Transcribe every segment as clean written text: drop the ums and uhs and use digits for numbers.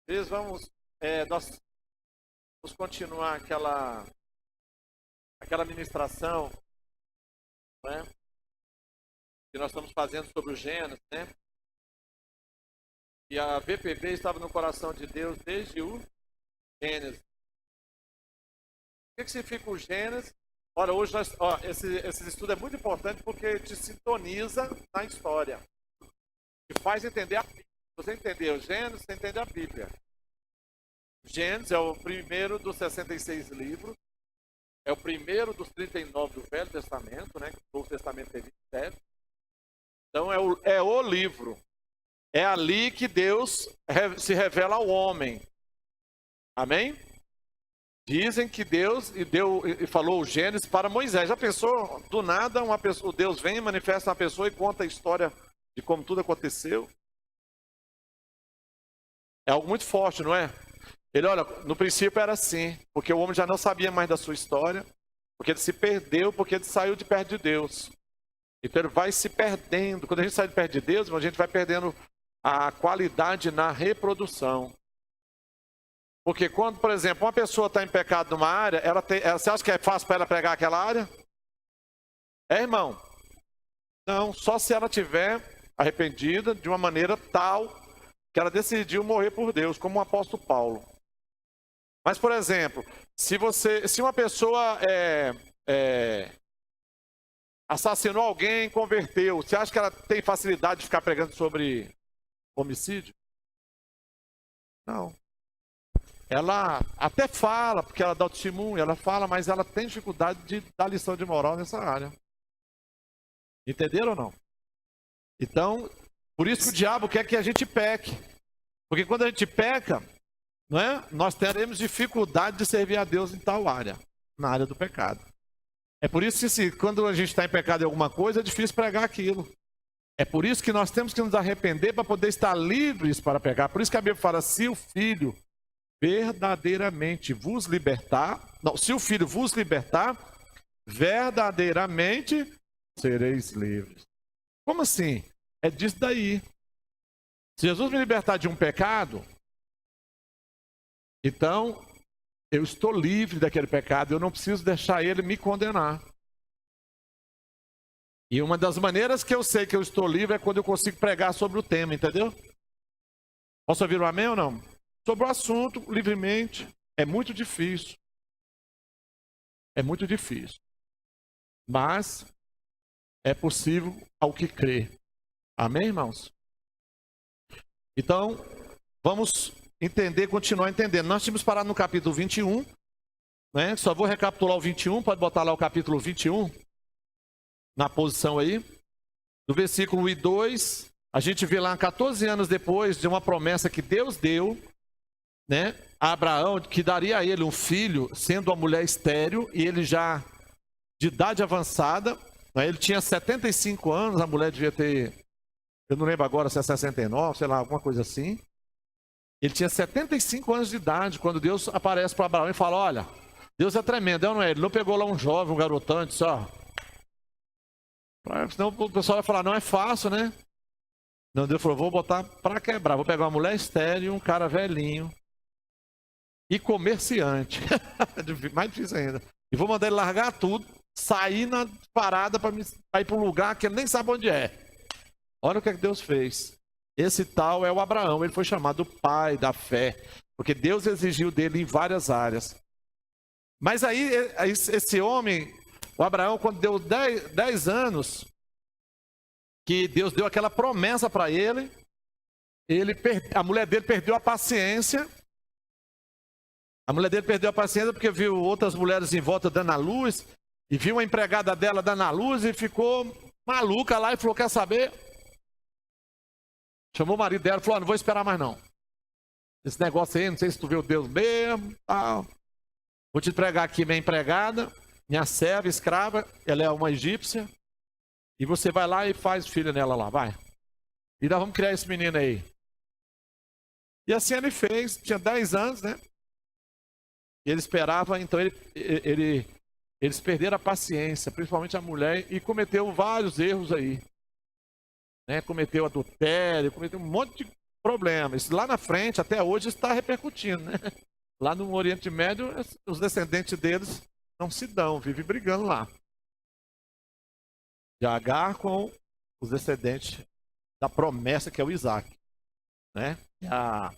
Nós vamos continuar aquela ministração, né, que nós estamos fazendo sobre o Gênesis, né? E a VPB estava no coração de Deus desde o Gênesis. O que significa o Gênesis? Ora, hoje esse estudo é muito importante porque te sintoniza na história. E faz entender a Bíblia. Se você entender o Gênesis, você entende a Bíblia. Gênesis é o primeiro dos 66 livros. É o primeiro dos 39 do Velho Testamento, né? O Novo Testamento tem 27. Então é o livro. É ali que Deus se revela ao homem. Amém? Dizem que Deus falou o Gênesis para Moisés. Já pensou, do nada, Deus vem, manifesta uma pessoa e conta a história de como tudo aconteceu? É algo muito forte, não é? Ele, olha, no princípio era assim, porque o homem já não sabia mais da sua história, porque ele se perdeu, porque ele saiu de perto de Deus. Então ele vai se perdendo. Quando a gente sai de perto de Deus, a gente vai perdendo a qualidade na reprodução. Porque quando, por exemplo, uma pessoa está em pecado numa área, você acha que é fácil para ela pregar aquela área? É, irmão? Não, só se ela tiver arrependida de uma maneira tal que ela decidiu morrer por Deus, como o apóstolo Paulo. Mas, por exemplo, se uma pessoa assassinou alguém, converteu, você acha que ela tem facilidade de ficar pregando sobre homicídio? Não. Ela até fala, porque ela dá o testemunho, ela fala, mas ela tem dificuldade de dar lição de moral nessa área. Entenderam ou não? Então, por isso que o diabo quer que a gente peque. Porque quando a gente peca, não é? Nós teremos dificuldade de servir a Deus em tal área, na área do pecado. É por isso que quando a gente está em pecado em alguma coisa, é difícil pregar aquilo. É por isso que nós temos que nos arrepender para poder estar livres para pecar. Por isso que a Bíblia fala, se o Filho verdadeiramente vos libertar, não, se o Filho vos libertar, verdadeiramente sereis livres. Como assim? É disso daí. Se Jesus me libertar de um pecado, então eu estou livre daquele pecado, eu não preciso deixar ele me condenar. E uma das maneiras que eu sei que eu estou livre é quando eu consigo pregar sobre o tema, entendeu? Posso ouvir um amém ou não? Sobre o assunto, livremente, é muito difícil. É muito difícil. Mas é possível ao que crê. Amém, irmãos? Então, vamos continuar entendendo. Nós tínhamos parado no capítulo 21, né? Só vou recapitular o 21, pode botar lá o capítulo 21, na posição aí. Do versículo 1 e 2, a gente vê lá 14 anos depois de uma promessa que Deus deu, né, a Abraão, que daria a ele um filho, sendo uma mulher estéril, e ele já de idade avançada, né, ele tinha 75 anos, a mulher devia ter, eu não lembro agora se é 69, sei lá, alguma coisa assim. Ele tinha 75 anos de idade, quando Deus aparece para Abraão e fala, olha, Deus é tremendo, não é? Ele não pegou lá um jovem, um garotão, e disse, ó, senão o pessoal vai falar, não é fácil, né? Não, Deus falou, vou botar para quebrar, vou pegar uma mulher estéril, um cara velhinho, e comerciante, mais difícil ainda. E vou mandar ele largar tudo, sair na parada para ir para um lugar que ele nem sabe onde é. Olha o que Deus fez. Esse tal é o Abraão, ele foi chamado pai da fé, porque Deus exigiu dele em várias áreas. Mas aí, esse homem, o Abraão, quando deu 10 anos, que Deus deu aquela promessa para ele, a mulher dele perdeu a paciência. A mulher dele perdeu a paciência porque viu outras mulheres em volta dando a luz, e viu uma empregada dela dando a luz e ficou maluca lá e falou, quer saber? Chamou o marido dela e falou, não vou esperar mais não. Esse negócio aí, não sei se tu viu Deus mesmo, tal. Vou te entregar aqui minha empregada, minha serva, escrava, ela é uma egípcia, e você vai lá e faz filho nela lá, vai. E nós vamos criar esse menino aí. E assim ele fez, tinha 10 anos, né? Ele esperava, então eles perderam a paciência, principalmente a mulher, e cometeu vários erros aí. Né? Cometeu adultério, cometeu um monte de problema. Isso lá na frente, até hoje, está repercutindo, né? Lá no Oriente Médio, os descendentes deles não se dão, vivem brigando lá. De Agar com os descendentes da promessa, que é o Isaac, né? E a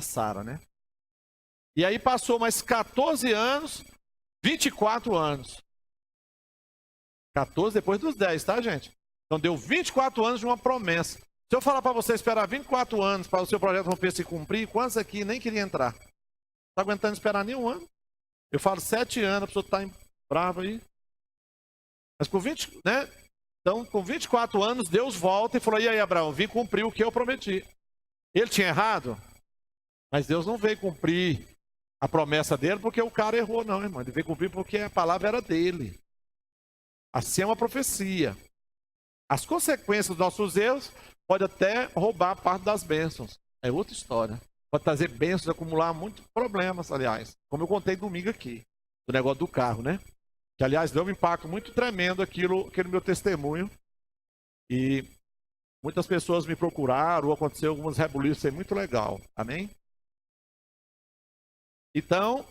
Sara, né? E aí passou mais 14 anos, 24 anos. 14 depois dos 10, tá, gente? Então deu 24 anos de uma promessa. Se eu falar para você esperar 24 anos para o seu projeto romper se cumprir, quantos aqui nem queria entrar? Está aguentando esperar nem um ano? Eu falo 7 anos, a pessoa está brava aí. Mas com 20, né? Então, com 24 anos, Deus volta e falou: e aí, Abraão, vim cumprir o que eu prometi. Ele tinha errado, mas Deus não veio cumprir a promessa dele porque o cara errou, não, irmão. Ele veio cumprir porque a palavra era dele. Assim é uma profecia. As consequências dos nossos erros podem até roubar parte das bênçãos. É outra história. Pode trazer bênçãos, acumular muitos problemas, aliás. Como eu contei domingo aqui, do negócio do carro, né? Que, aliás, deu um impacto muito tremendo aquele meu testemunho. E muitas pessoas me procuraram, aconteceu alguns rebuliços, é muito legal. Amém? Então,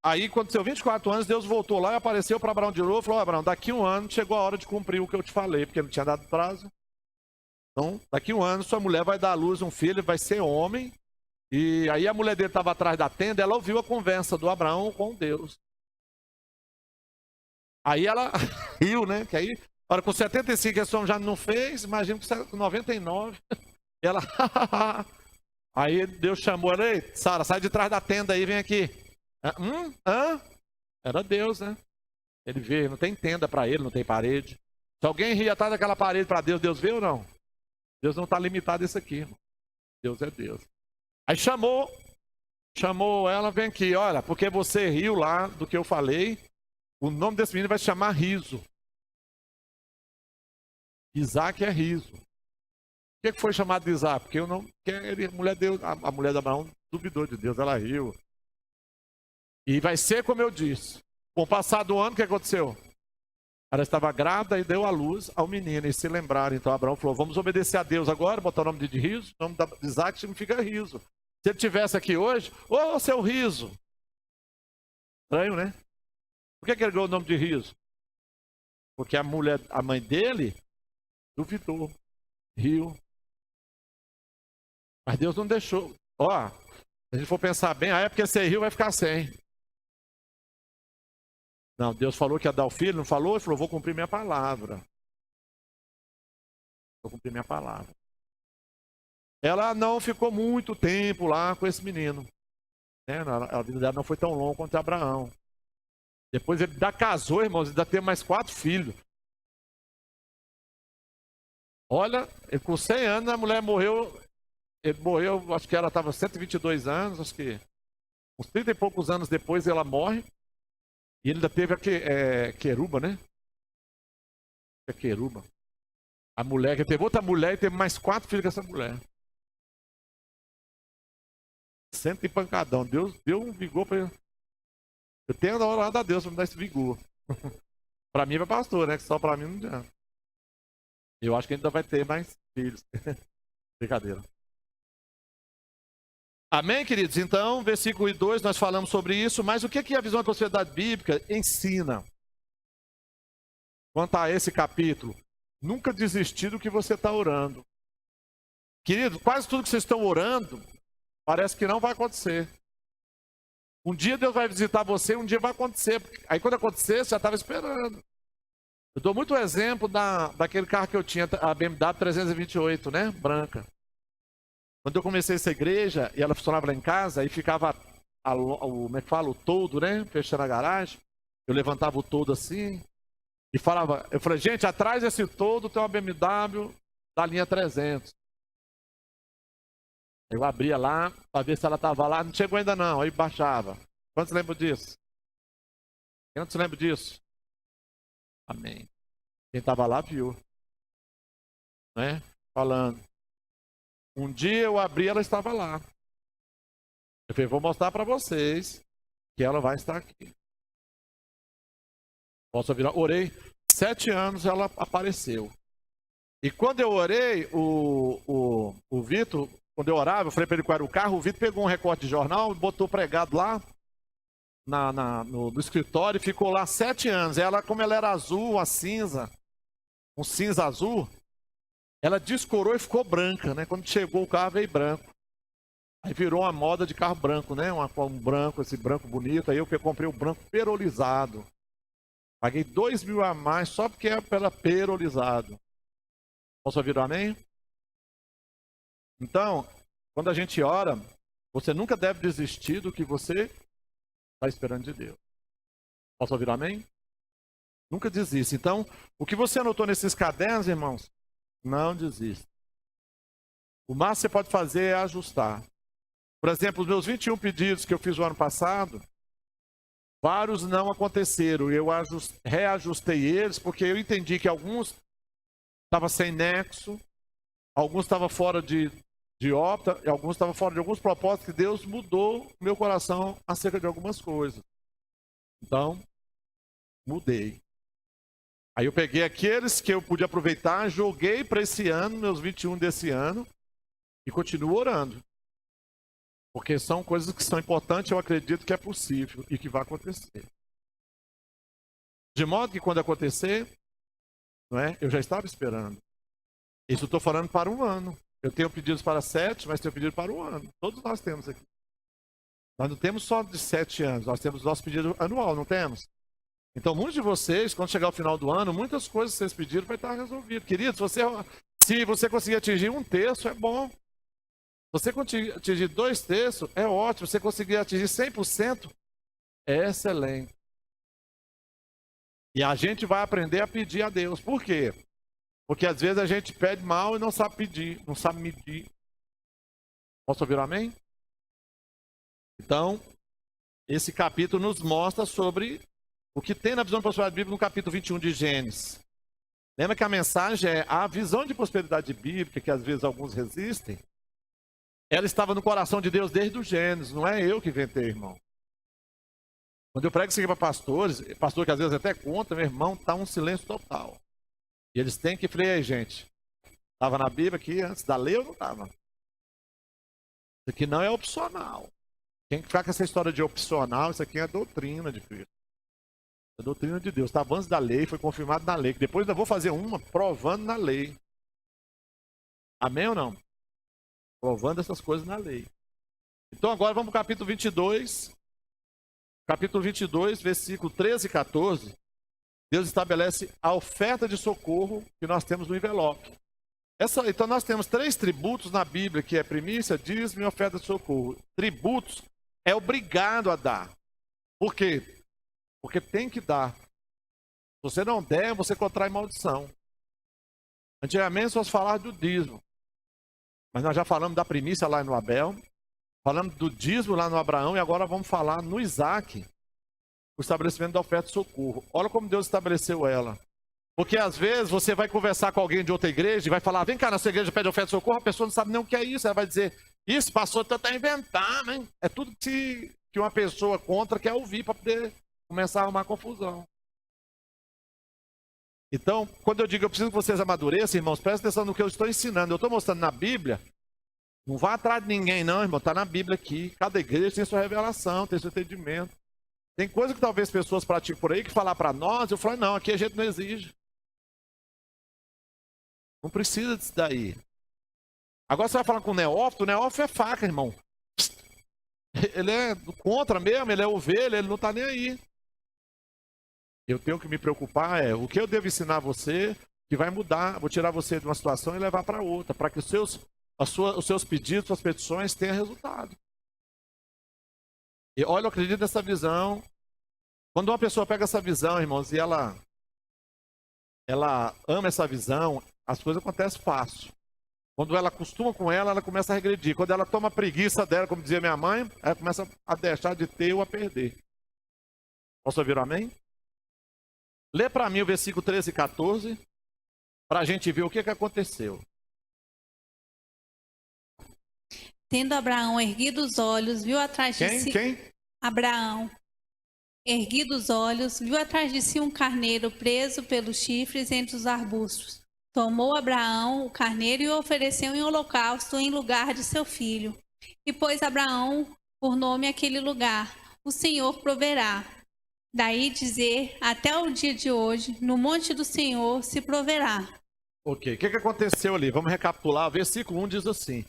aí, quando deu 24 anos, Deus voltou lá e apareceu para Abraão de novo e falou: Abraão, daqui um ano chegou a hora de cumprir o que eu te falei, porque não tinha dado prazo. Então, daqui um ano, sua mulher vai dar à luz um filho, vai ser homem. E aí a mulher dele estava atrás da tenda, ela ouviu a conversa do Abraão com Deus. Aí ela riu, né? Que aí, hora com 75 esse homem já não fez, imagina com 99. Ela, aí Deus chamou ela: ei, Sara, sai de trás da tenda aí, vem aqui. Era Deus, né? Ele vê, não tem tenda para ele, não tem parede. Se alguém rir atrás daquela parede para Deus, Deus vê ou não? Deus não está limitado a isso aqui, irmão. Deus é Deus. Aí chamou ela, vem aqui, olha, porque você riu lá do que eu falei, o nome desse menino vai se chamar Riso. Isaac é Riso. Por que foi chamado de Isaac? Porque eu não, a mulher de Abraão duvidou de Deus, ela riu. E vai ser como eu disse. Com o passar do ano, o que aconteceu? Ela estava grávida e deu à luz ao menino. E se lembraram, então Abraão falou: vamos obedecer a Deus agora, botar o nome de Riso. O nome de Isaac significa riso. Se ele estivesse aqui hoje, ô seu Riso. Estranho, né? Por que ele ganhou o nome de Riso? Porque a mãe dele, duvidou, riu. Mas Deus não deixou. Ó, se a gente for pensar bem, é porque você riu, vai ficar sem. Não, Deus falou que ia dar o filho, não falou? Ele falou: vou cumprir minha palavra. Vou cumprir minha palavra. Ela não ficou muito tempo lá com esse menino. Né? A vida dela não foi tão longa quanto Abraão. Depois ele ainda casou, irmãos, ainda teve mais 4 filhos. Olha, ele com 100 anos, a mulher morreu. Ele morreu, acho que ela estava 122 anos, acho que uns 30 e poucos anos depois ela morre. E ele ainda teve a Queruba, né? A Queruba. A mulher, que teve outra mulher e teve mais 4 filhos com essa mulher. 100 e pancadão. Deus deu um vigor para ele. Eu tenho orado a Deus para me dar esse vigor. Para mim é pastor, né? Que só para mim não adianta. Eu acho que ainda vai ter mais filhos. Brincadeira. Amém, queridos? Então, versículo 2, nós falamos sobre isso, mas o que a visão da prosperidade bíblica ensina? Quanto a esse capítulo, nunca desistir do que você está orando. Querido, quase tudo que vocês estão orando, parece que não vai acontecer. Um dia Deus vai visitar você, um dia vai acontecer. Aí quando acontecer, você já estava esperando. Eu dou muito exemplo daquele carro que eu tinha, a BMW 328, né? Branca. Quando eu comecei essa igreja, e ela funcionava lá em casa, aí ficava, como é que fala, o toldo, né? Fechando a garagem. Eu levantava o toldo assim, e falava, eu falei: gente, atrás desse toldo tem uma BMW da linha 300. Eu abria lá, para ver se ela estava lá, não chegou ainda não, aí baixava. Quantos lembram disso? Quantos lembram disso? Amém. Quem estava lá viu. Né? Falando. Um dia eu abri, ela estava lá. Eu falei: vou mostrar para vocês que ela vai estar aqui. Posso virar? Orei 7 anos, ela apareceu. E quando eu orei, o Vitor quando eu orava, eu falei para ele qual era o carro, o Vitor pegou um recorte de jornal, botou pregado lá no escritório e ficou lá 7 anos. Ela, como ela era azul, a cinza, um cinza azul, ela descorou e ficou branca, né? Quando chegou o carro, veio branco. Aí virou uma moda de carro branco, né? Um branco, esse branco bonito. Aí eu comprei o branco perolizado. Paguei 2.000 a mais só porque é pela perolizado. Posso ouvir o amém? Então, quando a gente ora, você nunca deve desistir do que você está esperando de Deus. Posso ouvir o amém? Nunca desista. Então, o que você anotou nesses cadernos, irmãos, não desista. O máximo que você pode fazer é ajustar. Por exemplo, os meus 21 pedidos que eu fiz o ano passado, vários não aconteceram. Eu reajustei eles porque eu entendi que alguns estavam sem nexo, alguns estavam fora de órbita, e alguns estavam fora de alguns propósitos que Deus mudou o meu coração acerca de algumas coisas. Então, mudei. Aí eu peguei aqueles que eu podia aproveitar, joguei para esse ano, meus 21 desse ano, e continuo orando. Porque são coisas que são importantes, eu acredito que é possível e que vai acontecer. De modo que quando acontecer, não é? Eu já estava esperando. Isso eu estou falando para um ano. Eu tenho pedidos para 7, mas tenho pedido para um ano. Todos nós temos aqui. Nós não temos só de 7 anos, nós temos nosso pedido anual, não temos? Então, muitos de vocês, quando chegar o final do ano, muitas coisas que vocês pediram vai estar resolvido. Queridos, se você conseguir atingir 1/3, é bom. Se você conseguir atingir 2/3, é ótimo. Se você conseguir atingir 100%, é excelente. E a gente vai aprender a pedir a Deus. Por quê? Porque às vezes a gente pede mal e não sabe pedir, não sabe medir. Posso ouvir amém? Então, esse capítulo nos mostra sobre o que tem na visão de prosperidade bíblica no capítulo 21 de Gênesis. Lembra que a mensagem é a visão de prosperidade bíblica, que às vezes alguns resistem, ela estava no coração de Deus desde o Gênesis, não é eu que inventei, irmão. Quando eu prego isso aqui para pastores, pastor que às vezes até conta, meu irmão, está um silêncio total. E eles têm que frear, gente. Estava na Bíblia aqui antes da lei ou não estava? Isso aqui não é opcional. Quem ficar com essa história de opcional, isso aqui é doutrina de Cristo. É doutrina de Deus. Estava antes da lei, foi confirmado na lei. Depois eu vou fazer uma provando na lei. Amém ou não? Provando essas coisas na lei. Então agora vamos para o capítulo 22. Capítulo 22, versículo 13 e 14. Deus estabelece a oferta de socorro que nós temos no envelope. Então nós temos 3 tributos na Bíblia, que é primícia, dízimo e oferta de socorro. Tributos é obrigado a dar. Por quê? Porque tem que dar. Se você não der, você contrai maldição. Antigamente só se falava do dízimo. Mas nós já falamos da primícia lá no Abel. Falamos do dízimo lá no Abraão. E agora vamos falar no Isaac. O estabelecimento da oferta de socorro. Olha como Deus estabeleceu ela. Porque às vezes você vai conversar com alguém de outra igreja e vai falar, vem cá, na sua igreja pede oferta de socorro, a pessoa não sabe nem o que é isso. Ela vai dizer, isso, pastor, tu tá inventando, hein? É tudo que uma pessoa contra quer ouvir para poder começar a arrumar confusão. Então, quando eu digo eu preciso que vocês amadureçam, irmãos, prestem atenção no que eu estou ensinando. Eu estou mostrando na Bíblia. Não vá atrás de ninguém, não, irmão. Está na Bíblia aqui. Cada igreja tem sua revelação, tem seu entendimento. Tem coisa que talvez pessoas praticam por aí que falar para nós, eu falo, não, aqui a gente não exige. Não precisa disso daí. Agora você vai falar com o neófito é faca, irmão. Ele é contra mesmo, ele é ovelha, ele não está nem aí. Eu tenho que me preocupar o que eu devo ensinar você que vai mudar, vou tirar você de uma situação e levar para outra, para que os seus pedidos, suas petições tenham resultado. E olha, eu acredito nessa visão. Quando uma pessoa pega essa visão, irmãos, e ela ama essa visão, as coisas acontecem fácil. Quando ela acostuma com ela começa a regredir. Quando ela toma preguiça dela, como dizia minha mãe, ela começa a deixar de ter ou a perder. Posso ouvir amém? Lê para mim o versículo 13 e 14, para a gente ver o que aconteceu. Tendo Abraão erguido os olhos, viu atrás de si... Quem? Abraão, erguido os olhos, viu atrás de si um carneiro preso pelos chifres entre os arbustos. Tomou Abraão o carneiro e o ofereceu em holocausto em lugar de seu filho. E pôs Abraão por nome aquele lugar: o Senhor proverá. Daí dizer, até o dia de hoje, no monte do Senhor se proverá. Ok, o que aconteceu ali? Vamos recapitular. O versículo 1 diz assim: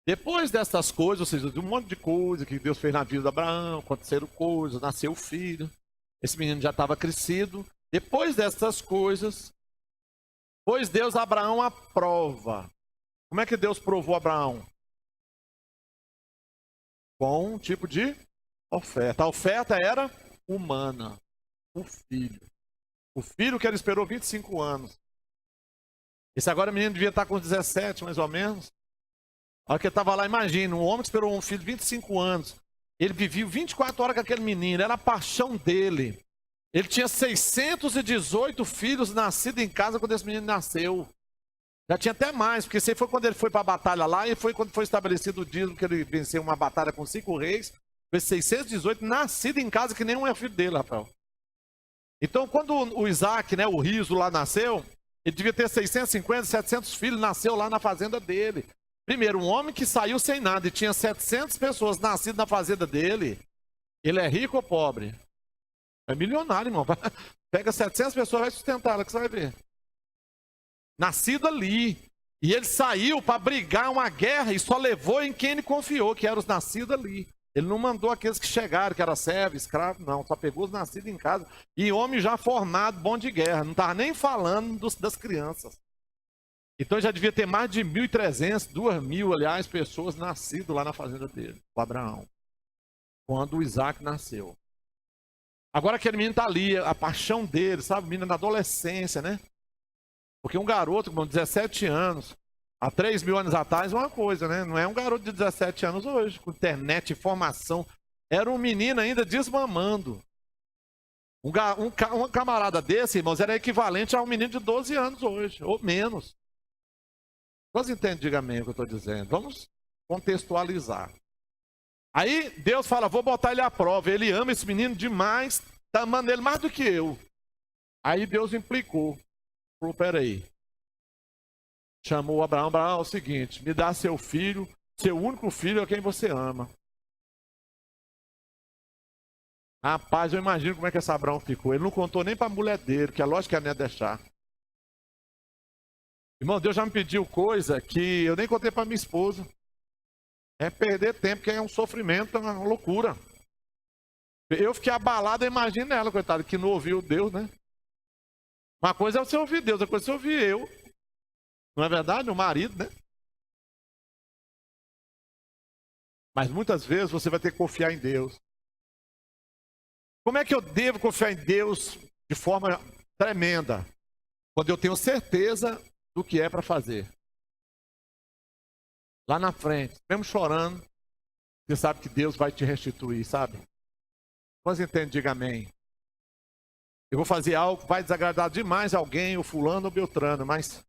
depois dessas coisas, ou seja, de um monte de coisa que Deus fez na vida de Abraão, aconteceram coisas, nasceu o filho, esse menino já estava crescido. Depois dessas coisas, pôs Deus a Abraão à prova. Como é que Deus provou Abraão? Com um tipo de oferta. A oferta era humana, o filho. O filho que ele esperou 25 anos. Esse agora menino devia estar com 17, mais ou menos. A hora que ele estava lá, imagina, um homem que esperou um filho de 25 anos. Ele vivia 24 horas com aquele menino, era a paixão dele. Ele tinha 618 filhos nascidos em casa quando esse menino nasceu. Já tinha até mais, porque isso aí foi quando ele foi para a batalha lá, e foi quando foi estabelecido o dízimo que ele venceu uma batalha com 5 reis. Foi 618 nascidos em casa que nenhum é filho dele, Rafael. Então, quando o Isaac, né, o riso lá nasceu, ele devia ter 650, 700 filhos, nasceu lá na fazenda dele. Primeiro, um homem que saiu sem nada e tinha 700 pessoas nascidas na fazenda dele, ele é rico ou pobre? É milionário, irmão. Pega 700 pessoas e vai sustentar ela, que você vai ver. Nascido ali. E ele saiu para brigar uma guerra e só levou em quem ele confiou, que eram os nascidos ali. Ele não mandou aqueles que chegaram, que era servo, escravo, não. Só pegou os nascidos em casa. E homem já formado, bom de guerra. Não estava nem falando das crianças. Então já devia ter mais de 1.300, 2.000, aliás, pessoas nascidas lá na fazenda dele, o Abraão. Quando o Isaac nasceu. Agora aquele menino está ali, a paixão dele, sabe? O menino na adolescência, né? Porque um garoto com 17 anos, há 3.000 anos atrás, é uma coisa, né? Não é um garoto de 17 anos hoje, com internet, informação. Era um menino ainda desmamando. Um camarada desse, irmãos, era equivalente a um menino de 12 anos hoje, ou menos. Vocês entendem, diga amém o que eu estou dizendo. Vamos contextualizar. Aí Deus fala, vou botar ele à prova. Ele ama esse menino demais, está amando ele mais do que eu. Aí Deus implicou. Falou, peraí. Chamou Abraão, Abraão, é o seguinte, me dá seu filho, seu único filho é quem você ama. Rapaz, eu imagino como é que esse Abraão ficou. Ele não contou nem para a mulher dele, que é lógico que ela não ia deixar. Irmão, Deus já me pediu coisa que eu nem contei para minha esposa. É perder tempo, que é um sofrimento, é uma loucura. Eu fiquei abalado, imagina ela, coitada, que não ouviu Deus, né? Uma coisa é você ouvir Deus, outra coisa é você ouvir eu. Não é verdade? O marido, né? Mas muitas vezes você vai ter que confiar em Deus. Como é que eu devo confiar em Deus de forma tremenda? Quando eu tenho certeza do que é para fazer. Lá na frente, mesmo chorando, você sabe que Deus vai te restituir, sabe? Quantos entendem? Diga amém. Eu vou fazer algo que vai desagradar demais alguém, o fulano ou Beltrano, mas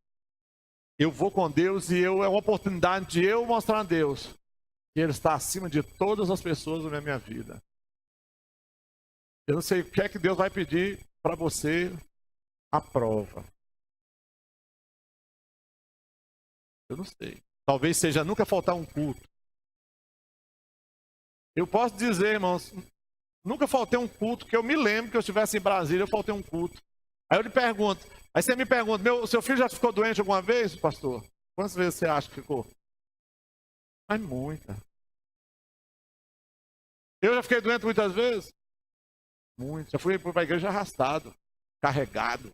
eu vou com Deus e é uma oportunidade de eu mostrar a Deus que Ele está acima de todas as pessoas na minha vida. Eu não sei o que é que Deus vai pedir para você a prova. Eu não sei. Talvez seja nunca faltar um culto. Eu posso dizer, irmãos, nunca faltei um culto, que eu me lembro que eu estivesse em Brasília, eu faltei um culto. Aí eu lhe pergunto, aí você me pergunta, seu filho já ficou doente alguma vez, pastor? Quantas vezes você acha que ficou? Mas muita. Eu já fiquei doente muitas vezes? Muito. Já fui para a igreja arrastado, carregado.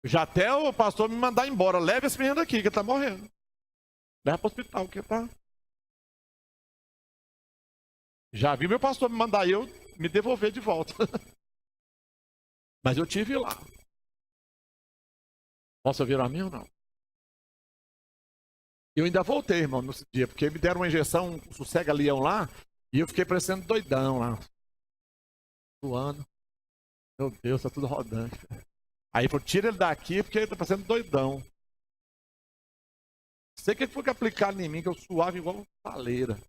Já até o pastor me mandar embora. Leve esse menino aqui, que ele está morrendo. Leva para o hospital, que está. Já vi meu pastor me mandar eu me devolver de volta. Mas eu tive lá. Posso ouvir a mim ou não? Eu ainda voltei, irmão, nesse dia, porque me deram uma injeção, um sossega-leão lá, e eu fiquei parecendo doidão lá. Suando. Meu Deus, tá tudo rodando. Aí falou, tira ele daqui, porque ele tá parecendo doidão. Não sei o que foi que aplicaram em mim, que eu suava igual paleira.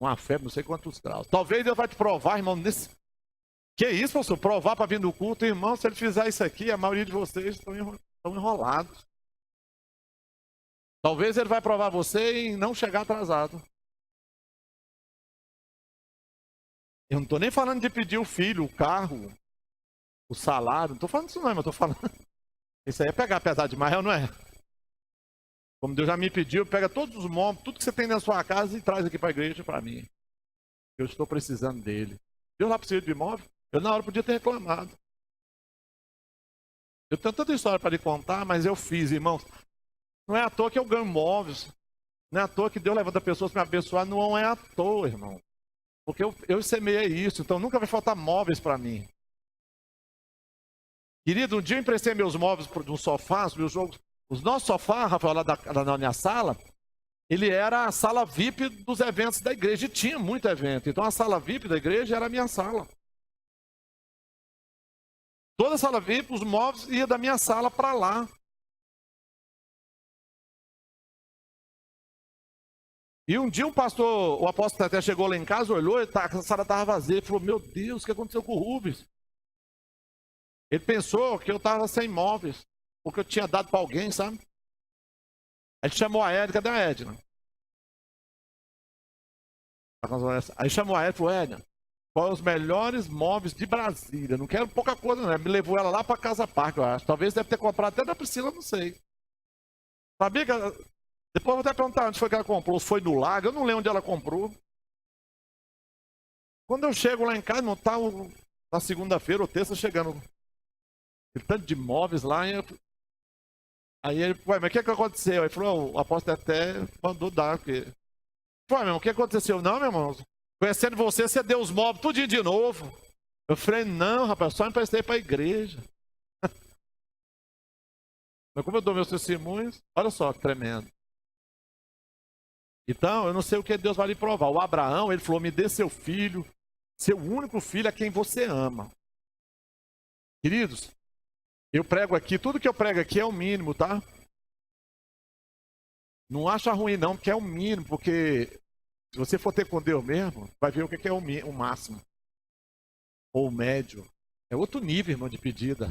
Uma febre, não sei quantos graus. Talvez Deus vai te provar, irmão, nesse... Que isso, pastor? Provar para vir no culto, irmão, se ele fizer isso aqui, a maioria de vocês estão enrolando. Estão enrolados. Talvez ele vai provar você em não chegar atrasado. Eu não estou nem falando de pedir o filho, o carro, o salário. Não estou falando disso não, mas estou falando... Isso aí é pegar pesado demais, não é? Como Deus já me pediu, pega todos os móveis, tudo que você tem na sua casa e traz aqui para a igreja para mim. Eu estou precisando dele. Deus lá precisa de imóvel? Eu na hora podia ter reclamado. Eu tenho tanta história para lhe contar, mas eu fiz, irmãos. Não é à toa que eu ganho móveis. Não é à toa que Deus levanta pessoas para me abençoar. Não é à toa, irmão. Porque eu semeei isso, então nunca vai faltar móveis para mim. Querido, um dia eu emprestei meus móveis de um sofá, meus jogos. Os nossos sofás, Rafael, lá na minha sala, ele era a sala VIP dos eventos da igreja. E tinha muito evento. Então a sala VIP da igreja era a minha sala. Toda a sala VIP, os móveis, ia da minha sala para lá. E um dia um pastor, o apóstolo até chegou lá em casa, olhou, a sala estava vazia. Ele falou, meu Deus, o que aconteceu com o Rubens? Ele pensou que eu estava sem móveis, porque eu tinha dado para alguém, sabe? Aí chamou a Edna, cadê a Edna? Aí chamou a Edna e falou, Edna, quais os melhores móveis de Brasília? Não quero pouca coisa, não. Me levou ela lá para Casa Parque, eu acho. Talvez deve ter comprado até da Priscila, não sei. Sabia que... Depois eu vou até perguntar onde foi que ela comprou. Foi no Lago, eu não lembro onde ela comprou. Quando eu chego lá em casa, não está na segunda-feira ou terça chegando. Tem tanto de móveis lá. Aí ele, ué, mas o que aconteceu? Aí falou, o apóstolo até mandou dar. Porque... Ué, meu irmão, o que aconteceu? Não, meu irmão, conhecendo você, você deu os móveis tudinho de novo. Eu falei, não, rapaz, só emprestei para a igreja. Mas como eu dou meus testemunhos, olha só que tremendo. Então, eu não sei o que Deus vai lhe provar. O Abraão, ele falou, me dê seu filho, seu único filho a quem você ama. Queridos, eu prego aqui, tudo que eu prego aqui é o mínimo, tá? Não acha ruim não, porque é o mínimo, porque se você for ter com Deus mesmo, vai ver o que é o máximo. Ou o médio. É outro nível, irmão, de pedida.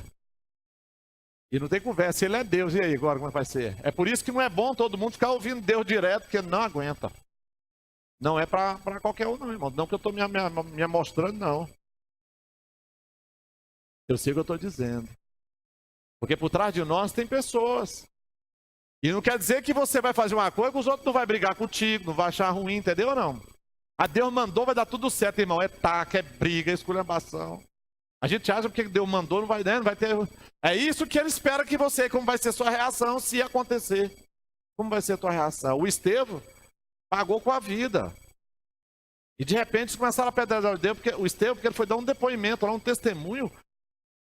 E não tem conversa, ele é Deus, e aí agora como vai ser? É por isso que não é bom todo mundo ficar ouvindo Deus direto, porque não aguenta. Não é para qualquer um não, irmão. Não que eu estou me mostrando, não. Eu sei o que eu estou dizendo. Porque por trás de nós tem pessoas. E não quer dizer que você vai fazer uma coisa que os outros não vão brigar contigo, não vai achar ruim, entendeu ou não? A Deus mandou, vai dar tudo certo, irmão. É taca, é briga, é esculhambação. A gente acha que Deus mandou, não vai, né? Não vai ter... É isso que ele espera que você, como vai ser sua reação se acontecer. Como vai ser a tua reação? O Estevão pagou com a vida. E de repente eles começaram a pedrar de Deus, porque o Estevão, porque ele foi dar um depoimento, lá, um testemunho,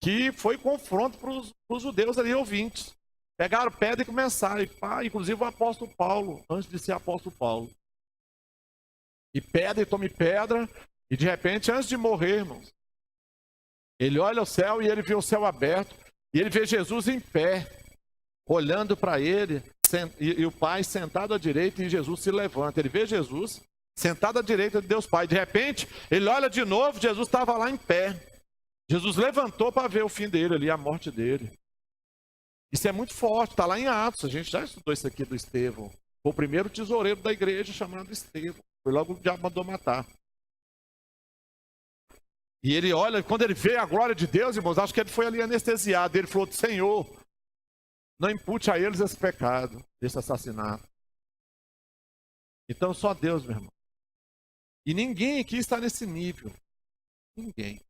que foi confronto para os judeus ali ouvintes. Pegaram pedra e começaram. Inclusive o apóstolo Paulo, antes de ser apóstolo Paulo. E pedra, e tome pedra, e de repente, antes de morrer, irmãos, ele olha o céu e ele vê o céu aberto. E ele vê Jesus em pé, olhando para ele, e o Pai sentado à direita, e Jesus se levanta. Ele vê Jesus sentado à direita de Deus Pai. De repente, ele olha de novo, Jesus estava lá em pé. Jesus levantou para ver o fim dele ali, a morte dele. Isso é muito forte, está lá em Atos. A gente já estudou isso aqui do Estevão. Foi o primeiro tesoureiro da igreja chamado Estevão. Foi logo que o diabo mandou matar. E ele olha, quando ele vê a glória de Deus, irmãos, acho que ele foi ali anestesiado. Ele falou, Senhor, não impute a eles esse pecado, esse assassinato. Então só Deus, meu irmão. E ninguém aqui está nesse nível. Ninguém.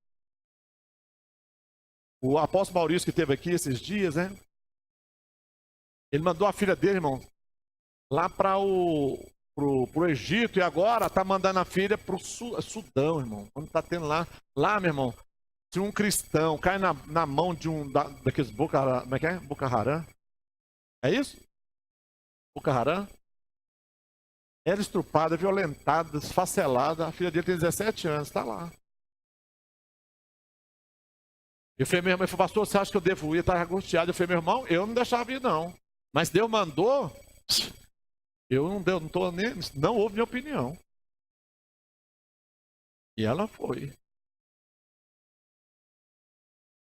O apóstolo Maurício que esteve aqui esses dias, né? Ele mandou a filha dele, irmão, lá para pro Egito, e agora está mandando a filha para o Sudão, irmão. Quando está tendo lá, meu irmão, se um cristão cai na mão de daqueles como é que é? Boko Haram? É isso? Boko Haram? Era estrupada, violentada, desfacelada. A filha dele tem 17 anos, está lá. Eu falei, meu irmão, ele falou, pastor, você acha que eu devo ir? Estava angustiado. Eu falei, meu irmão, eu não deixava ir, não. Mas Deus mandou, eu não houve minha opinião. E ela foi.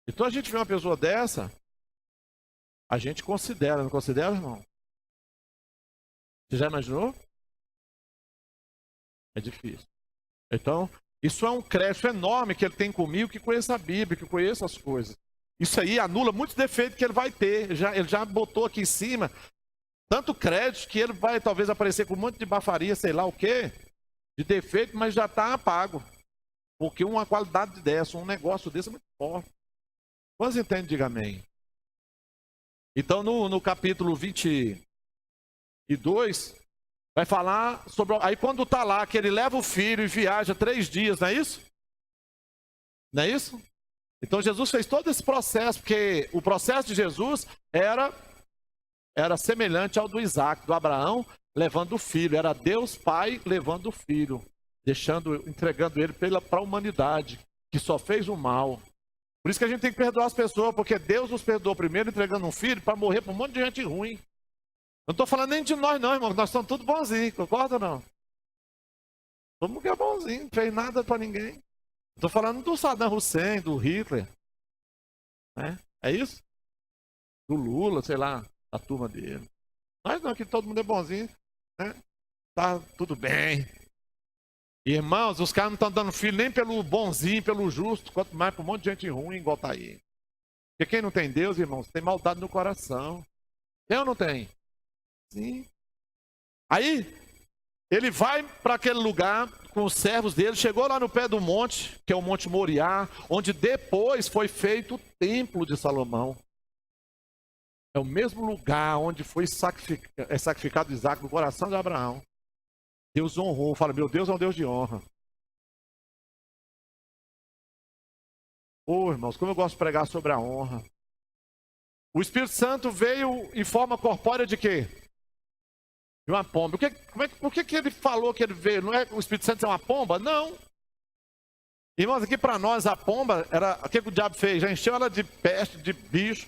Então a gente vê uma pessoa dessa, A gente considera, não considera, irmão? Você já imaginou? É difícil. Então, isso é um crédito enorme que ele tem comigo, que conheça a Bíblia, que conheça as coisas. Isso aí anula muitos defeitos que ele vai ter. Ele já botou aqui em cima tanto crédito que ele vai talvez aparecer com um monte de bafaria, sei lá o quê, de defeito, mas já está pago. Porque uma qualidade dessa, um negócio desse é muito forte. Quantos entendem? Diga amém. Então, no capítulo 22, vai falar sobre... Aí quando está lá, que ele leva o filho e viaja 3 dias, não é isso? Não é isso? Então Jesus fez todo esse processo, porque o processo de Jesus era semelhante ao do Isaac, do Abraão, levando o filho. Era Deus Pai levando o filho, entregando ele para a humanidade, que só fez o mal. Por isso que a gente tem que perdoar as pessoas, porque Deus nos perdoou primeiro entregando um filho para morrer para um monte de gente ruim. Não estou falando nem de nós não, irmão, nós somos tudo bonzinhos, concorda ou não? Todo mundo que é bonzinho, não fez nada para ninguém. Estou falando do Saddam Hussein, do Hitler. Né? É isso? Do Lula, sei lá, da turma dele. Nós não, que todo mundo é bonzinho. Né? Tá tudo bem. Irmãos, os caras não estão dando filho nem pelo bonzinho, pelo justo, quanto mais para um monte de gente ruim igual tá aí. Porque quem não tem Deus, irmãos, tem maldade no coração. Tem ou não tem? Sim. Aí, ele vai para aquele lugar com os servos dele, chegou lá no pé do monte, que é o Monte Moriá, onde depois foi feito o templo de Salomão. É o mesmo lugar onde foi sacrificado Isaac no coração de Abraão. Deus honrou, fala, meu Deus é um Deus de honra. Ô, irmãos, como eu gosto de pregar sobre a honra. O Espírito Santo veio em forma corpórea de quê? De uma pomba. Por que ele falou que ele veio? Não é o Espírito Santo é uma pomba? Não. Irmãos, aqui para nós a pomba, o que o diabo fez? Já encheu ela de peste, de bicho.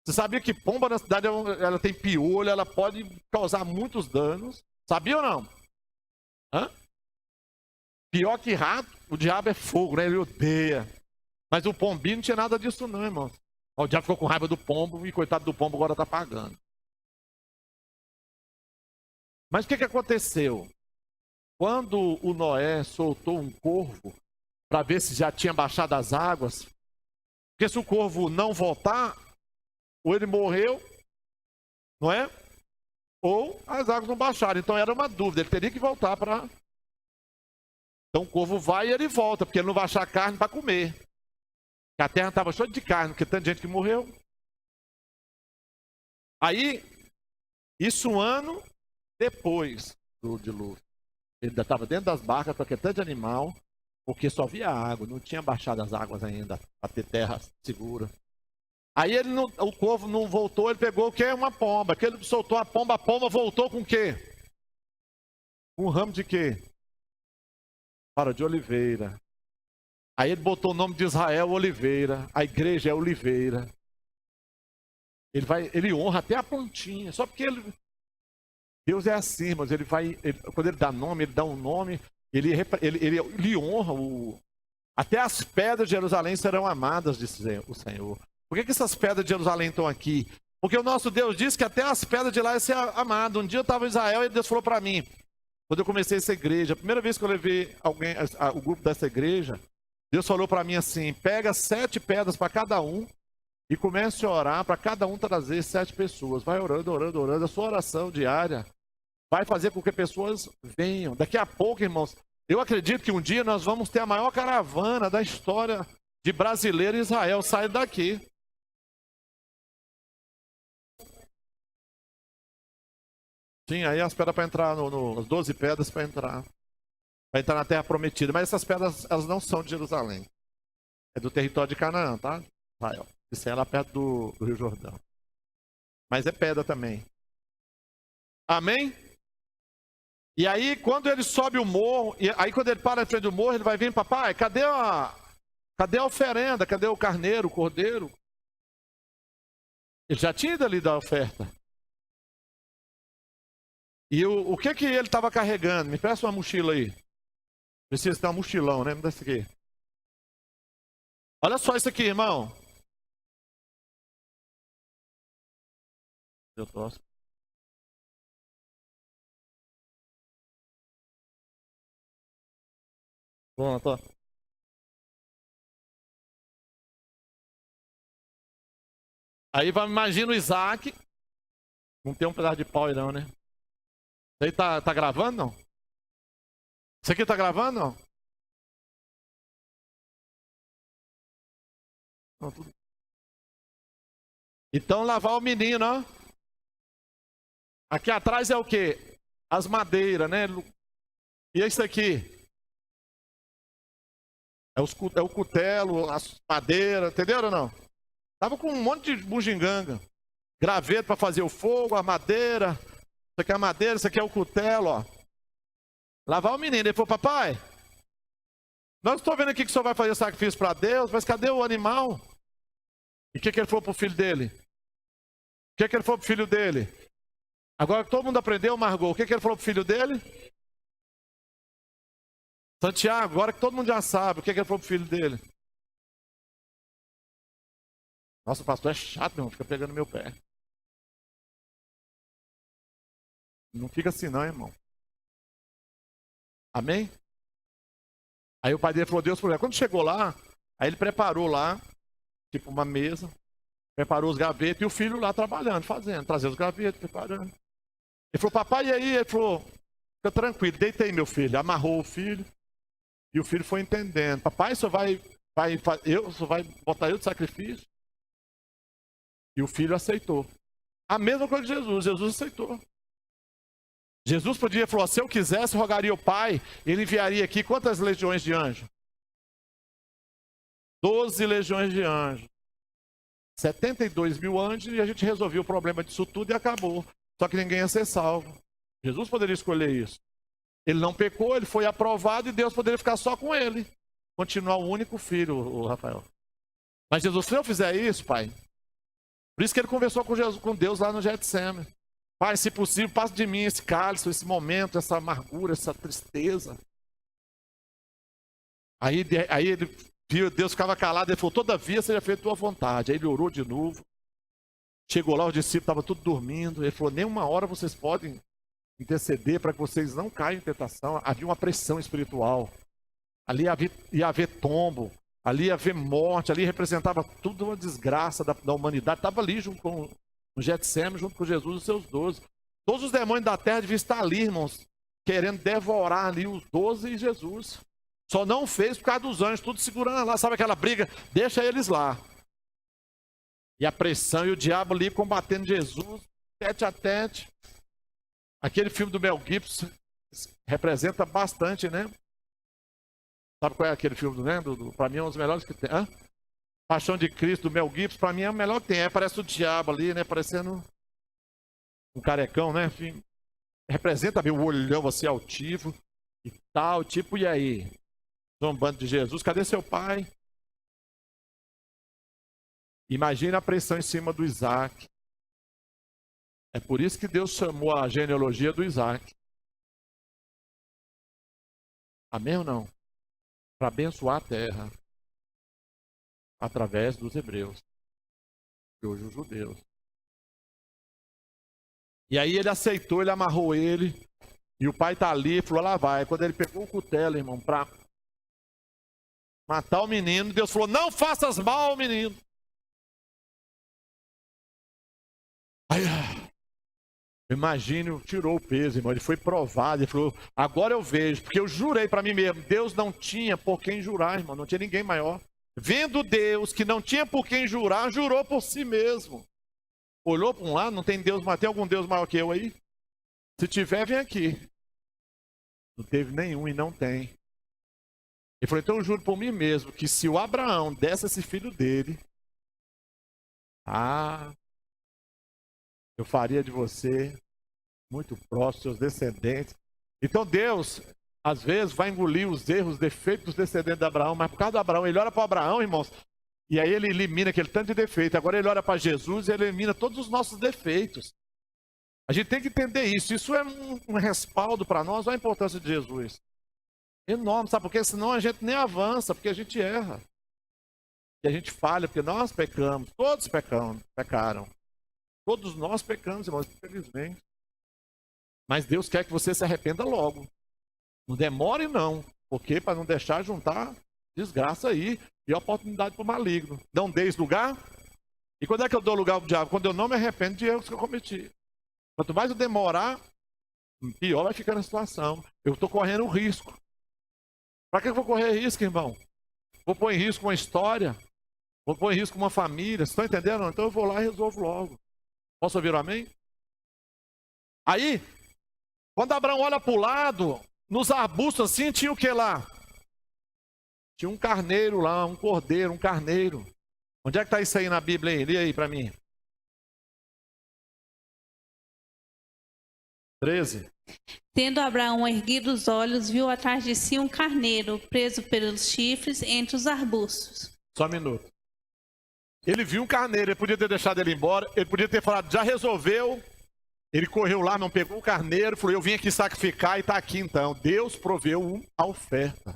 Você sabia que pomba na cidade ela tem piolho, ela pode causar muitos danos? Sabia ou não? Hã? Pior que rato, o diabo é fogo, né? Ele odeia. Mas o pombinho não tinha nada disso não, irmão. O diabo ficou com raiva do pombo e coitado do pombo agora está pagando. Mas o que aconteceu? Quando o Noé soltou um corvo para ver se já tinha baixado as águas, porque se o corvo não voltar, ou ele morreu, não é? Ou as águas não baixaram. Então era uma dúvida, ele teria que voltar para... Então o corvo vai e ele volta, porque ele não vai achar carne para comer. A terra estava cheia de carne, porque tanta gente que morreu. Aí, isso um ano depois do dilúvio. Ele ainda estava dentro das barcas, porque tanto animal, porque só via água, não tinha baixado as águas ainda, para ter terra segura. Aí o corvo não voltou, ele pegou o quê? Uma pomba. Que ele soltou a pomba voltou com o quê? Um ramo de quê? Para de oliveira. Aí ele botou o nome de Israel Oliveira. A igreja é Oliveira. Ele honra até a pontinha. Só porque Deus é assim, mas quando ele dá nome, ele dá um nome, ele honra até as pedras de Jerusalém serão amadas, disse o Senhor. Por que essas pedras de Jerusalém estão aqui? Porque o nosso Deus disse que até as pedras de lá iam ser amadas. Um dia eu estava em Israel e Deus falou para mim, quando eu comecei essa igreja, a primeira vez que eu levei o grupo dessa igreja, Deus falou para mim assim, pega 7 pedras para cada um e comece a orar para cada um trazer 7 pessoas. Vai orando, orando, orando. A sua oração diária vai fazer com que pessoas venham. Daqui a pouco, irmãos, eu acredito que um dia nós vamos ter a maior caravana da história de brasileiro em Israel saindo daqui. Sim, aí as pedras para entrar, as 12 pedras para entrar. Vai entrar na terra prometida. Mas essas pedras, elas não são de Jerusalém. É do território de Canaã, tá? Israel. Isso é lá perto do Rio Jordão. Mas é pedra também. Amém? E aí, quando ele sobe o morro, aí quando ele para na frente do morro, ele vai vir, papai, cadê a oferenda? Cadê o carneiro, o cordeiro? Ele já tinha ido ali dar a oferta. E o que ele estava carregando? Me presta uma mochila aí. Precisa ter um mochilão, né? Me dá isso aqui. Olha só isso aqui, irmão. Eu torço. Pronto, ó. Aí imagina o Isaac. Não tem um pedaço de pau aí não, né? Isso aí tá gravando, não? Isso aqui tá gravando, não? Não, tudo. Então lavar o menino, ó. Aqui atrás é o quê? As madeiras, né? E é isso aqui? É o cutelo, as madeiras, entenderam ou não? Tava com um monte de bugiganga. Graveto para fazer o fogo, a madeira. Isso aqui é a madeira, isso aqui é o cutelo, ó. Lavar o menino. Ele falou, papai, nós estou vendo aqui que o senhor vai fazer sacrifício para Deus, mas cadê o animal? E o que ele falou para o filho dele? O que ele falou para o filho dele? Agora que todo mundo aprendeu, Margot, o que ele falou para o filho dele? Santiago, agora que todo mundo já sabe, o que ele falou para o filho dele? Nossa, o pastor é chato, meu irmão, fica pegando meu pé. Não fica assim não, irmão. Amém? Aí o pai dele falou, Deus, quando chegou lá, aí ele preparou lá, tipo uma mesa, preparou os gavetos, e o filho lá trabalhando, fazendo, trazendo os gavetos, preparando. Ele falou, papai, e aí? Ele falou, fica tranquilo, deita aí, meu filho. Amarrou o filho, e o filho foi entendendo. Papai, você vai botar eu de sacrifício? E o filho aceitou. A mesma coisa de Jesus, Jesus aceitou. Jesus podia falar, se eu quisesse, rogaria ao Pai, ele enviaria aqui quantas legiões de anjos? 12 legiões de anjos. 72 mil anjos e a gente resolveu o problema disso tudo e acabou. Só que ninguém ia ser salvo. Jesus poderia escolher isso. Ele não pecou, ele foi aprovado e Deus poderia ficar só com ele. Continuar o único filho, o Rafael. Mas Jesus, se eu fizer isso, pai, por isso que ele conversou com Deus lá no Getsemane. Pai, se possível, passe de mim esse cálice, esse momento, essa amargura, essa tristeza. Aí ele viu, Deus ficava calado, ele falou, todavia seja feita a tua vontade. Aí ele orou de novo. Chegou lá, os discípulos estavam todos dormindo. Ele falou, nem uma hora vocês podem interceder para que vocês não caiam em tentação. Havia uma pressão espiritual. Ali ia haver tombo. Ali ia haver morte. Ali representava tudo uma desgraça da humanidade. Estava ali junto com o Getsemane, junto com Jesus e os seus 12. Todos os demônios da terra deviam estar ali, irmãos, querendo devorar ali os 12 e Jesus. Só não fez por causa dos anjos, tudo segurando lá. Sabe aquela briga? Deixa eles lá. E a pressão e o diabo ali combatendo Jesus, tete a tete. Aquele filme do Mel Gibson representa bastante, né? Sabe qual é aquele filme, né? Para mim é um dos melhores que tem. Hã? Paixão de Cristo, do Mel Gibson, para mim é o melhor que tem. Parece o diabo ali, né? Parecendo um carecão, né? Enfim, representa bem o olhão assim altivo e tal, tipo, e aí? Zombando de Jesus, cadê seu pai? Imagina a pressão em cima do Isaac. É por isso que Deus chamou a genealogia do Isaac. Amém ou não? Para abençoar a terra. Através dos hebreus. E hoje os judeus. E aí ele aceitou, ele amarrou ele. E o pai está ali, falou, lá vai. Quando ele pegou o cutelo, irmão, para matar o menino, Deus falou, não faças mal ao menino. Aí, imagine, tirou o peso, irmão. Ele foi provado, ele falou, agora eu vejo, porque eu jurei para mim mesmo, Deus não tinha por quem jurar, irmão, não tinha ninguém maior. Vendo Deus que não tinha por quem jurar, jurou por si mesmo. Olhou para um lado, não tem Deus, mas tem algum Deus maior que eu aí? Se tiver, vem aqui. Não teve nenhum e não tem. Ele falou, então eu juro por mim mesmo, que se o Abraão desse esse filho dele, eu faria de você muito próximo, seus descendentes. Então Deus, às vezes, vai engolir os erros, os defeitos dos descendentes de Abraão, mas por causa do Abraão, ele olha para Abraão, irmãos, e aí ele elimina aquele tanto de defeito. Agora ele olha para Jesus e ele elimina todos os nossos defeitos. A gente tem que entender isso. Isso é um respaldo para nós, olha a importância de Jesus. Enorme, sabe por quê? Senão a gente nem avança, porque a gente erra. E a gente falha, porque nós pecamos, todos pecaram. Todos nós pecamos, irmãos, infelizmente. Mas Deus quer que você se arrependa logo. Não demore não, porque para não deixar juntar desgraça aí e oportunidade para o maligno. Não deis lugar. E quando é que eu dou lugar para o diabo? Quando eu não me arrependo de erros que eu cometi. Quanto mais eu demorar, pior vai ficar a situação. Eu estou correndo risco. Para que eu vou correr risco, irmão? Vou pôr em risco uma história. Vou pôr em risco uma família. Vocês estão entendendo? Então eu vou lá e resolvo logo. Posso ouvir um amém? Aí, quando Abraão olha para o lado, nos arbustos assim, tinha o que lá? Tinha um carneiro lá, um cordeiro, um carneiro. Onde é que está isso aí na Bíblia aí? Lê aí para mim. 13. Tendo Abraão erguido os olhos, viu atrás de si um carneiro, preso pelos chifres entre os arbustos. Só um minuto. Ele viu um carneiro, ele podia ter deixado ele embora, ele podia ter falado, já resolveu. Ele correu lá, não pegou o carneiro, falou, eu vim aqui sacrificar e está aqui então. Deus proveu a oferta. O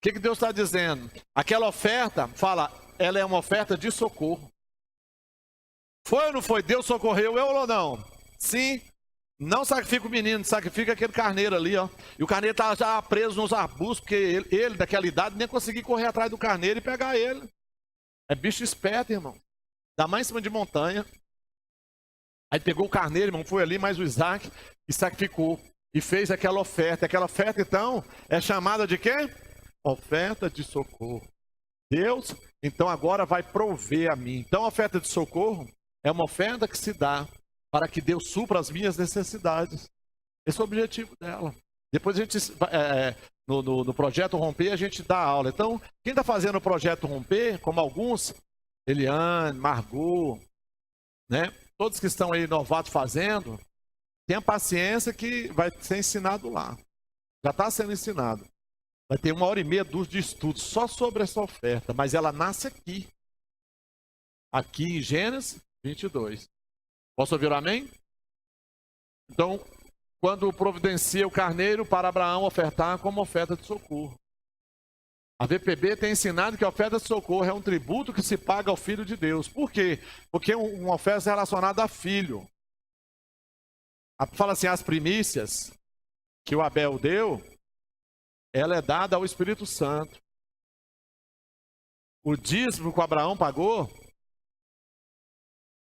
que Deus está dizendo? Aquela oferta, fala, ela é uma oferta de socorro. Foi ou não foi? Deus socorreu eu ou não? Sim. Não sacrifica o menino, sacrifica aquele carneiro ali, ó. E o carneiro estava já preso nos arbustos, porque ele, daquela idade, nem conseguia correr atrás do carneiro e pegar ele. É bicho esperto, irmão. Dá mais em cima de montanha. Aí pegou o carneiro, irmão, foi ali, mais o Isaac, e sacrificou. E fez aquela oferta. Aquela oferta, então, é chamada de quê? Oferta de socorro. Deus, então, agora vai prover a mim. Então, a oferta de socorro é uma oferta que se dá para que Deus supra as minhas necessidades. Esse é o objetivo dela. Depois a gente, no Projeto Romper, a gente dá aula. Então, quem está fazendo o Projeto Romper, como alguns, Eliane, Margot, né? Todos que estão aí novatos fazendo, tenha paciência que vai ser ensinado lá. Já está sendo ensinado. Vai ter 1h30, 2 de estudo só sobre essa oferta, mas ela nasce aqui. Aqui em Gênesis 22. Posso ouvir um amém? Então, quando providencia o carneiro para Abraão ofertar como oferta de socorro. A VPB tem ensinado que a oferta de socorro é um tributo que se paga ao Filho de Deus. Por quê? Porque uma oferta é relacionada a filho. Fala assim, as primícias que o Abel deu, ela é dada ao Espírito Santo. O dízimo que o Abraão pagou,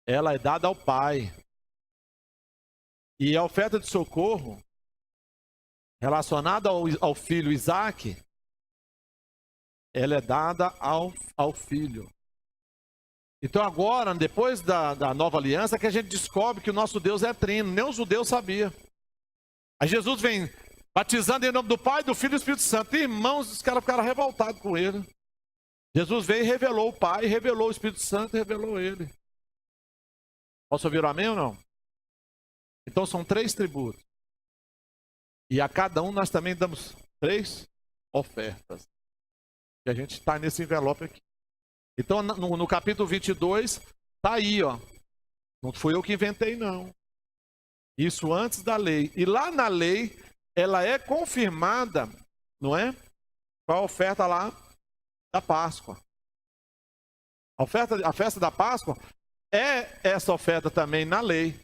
ela é dada ao Pai. E a oferta de socorro, relacionada ao filho Isaac, ela é dada ao filho. Então agora, depois da nova aliança, que a gente descobre que o nosso Deus é trino. Nem os judeus sabiam. Aí Jesus vem batizando em nome do Pai, do Filho e do Espírito Santo. Irmãos, os caras ficaram revoltados com ele. Jesus veio e revelou o Pai, revelou o Espírito Santo e revelou ele. Posso ouvir o amém ou não? Então são 3 tributos. E a cada um nós também damos 3 ofertas. E a gente está nesse envelope aqui. Então no capítulo 22, está aí, ó. Não fui eu que inventei, não. Isso antes da lei. E lá na lei, ela é confirmada, não é? Com a oferta lá da Páscoa. A festa da Páscoa é essa oferta também na lei.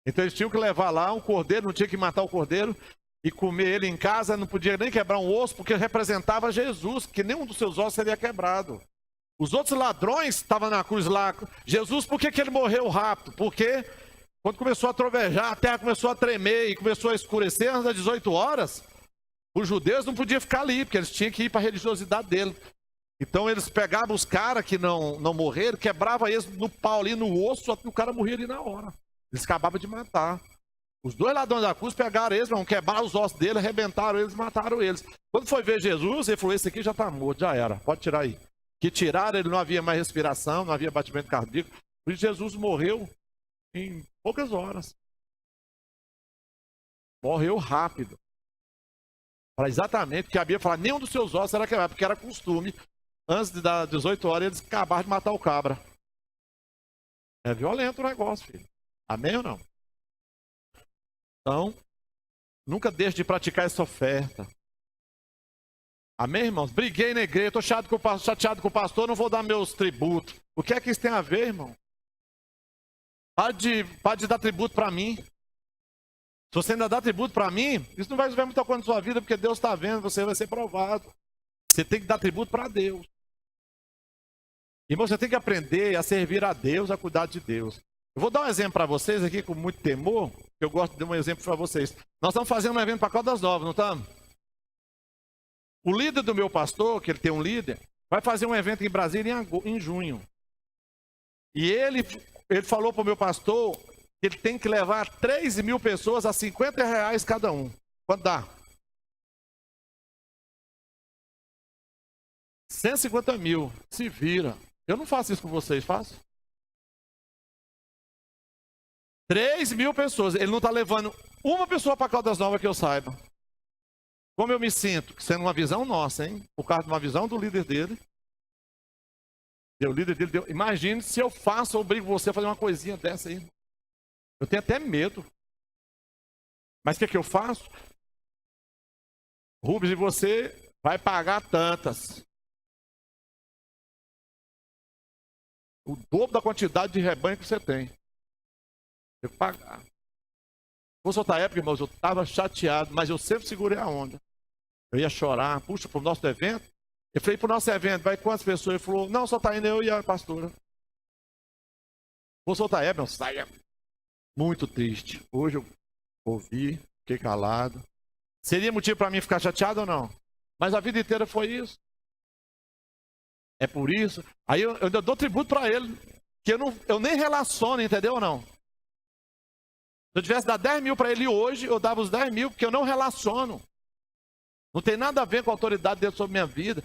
Então eles tinham que levar lá um cordeiro, não tinha que matar o cordeiro e comer ele em casa, não podia nem quebrar um osso, porque representava Jesus, que nenhum dos seus ossos seria quebrado. Os outros ladrões estavam na cruz lá. Jesus, por que ele morreu rápido? Porque quando começou a trovejar, a terra começou a tremer e começou a escurecer, antes das 18 horas, os judeus não podiam ficar ali, porque eles tinham que ir para a religiosidade dele. Então eles pegavam os caras que não morreram, quebravam eles no pau ali, no osso, e o cara morria ali na hora. Eles acabavam de matar. Os 2 ladrões da cruz pegaram eles, quebraram os ossos dele, arrebentaram eles, mataram eles. Quando foi ver Jesus, ele falou, esse aqui já está morto, já era, pode tirar aí. Que tiraram, ele não havia mais respiração, não havia batimento cardíaco. Por isso Jesus morreu em poucas horas. Morreu rápido. Para exatamente, porque a Bíblia fala, nenhum dos seus ossos era quebrado, porque era costume, antes das 18 horas, eles acabaram de matar o cabra. É violento o negócio, filho. Amém ou não? Então, nunca deixe de praticar essa oferta. Amém, irmãos? Briguei na igreja, estou chateado com o pastor, não vou dar meus tributos. O que é que isso tem a ver, irmão? Para de dar tributo para mim. Se você ainda dá tributo para mim, isso não vai resolver muita coisa na sua vida, porque Deus está vendo, você vai ser provado. Você tem que dar tributo para Deus. Irmão, você tem que aprender a servir a Deus, a cuidar de Deus. Eu vou dar um exemplo para vocês aqui com muito temor, que eu gosto de dar um exemplo para vocês. Nós estamos fazendo um evento para Caldas Novas, não estamos? O líder do meu pastor, que ele tem um líder, vai fazer um evento em Brasília em junho. E ele falou para o meu pastor que ele tem que levar 3.000 pessoas a R$50 cada um. Quanto dá? 150 mil. Se vira. Eu não faço isso com vocês, faço? 3.000 pessoas. Ele não está levando uma pessoa para Caldas Novas que eu saiba. Como eu me sinto? Sendo uma visão nossa, hein? Por causa de uma visão do líder dele. O líder dele deu. Imagine se eu faço ou obrigo você a fazer uma coisinha dessa aí. Eu tenho até medo. Mas o que eu faço? Rubens, e você vai pagar tantas. O dobro da quantidade de rebanho que você tem. Tem que pagar. Fosse outra época, irmãos, eu estava chateado, mas eu sempre segurei a onda. Eu ia chorar, puxa, para o nosso evento. Eu falei, para o nosso evento, vai quantas pessoas? Ele falou, não, só está indo eu e a pastora. Fosse outra época, eu saia muito triste. Hoje eu ouvi, fiquei calado. Seria motivo para mim ficar chateado ou não? Mas a vida inteira foi isso. É por isso. Aí eu ainda dou tributo para ele, que eu nem relaciono, entendeu ou não? Se eu tivesse dado 10 mil para ele hoje, eu dava os 10 mil, porque eu não relaciono. Não tem nada a ver com a autoridade dele sobre minha vida.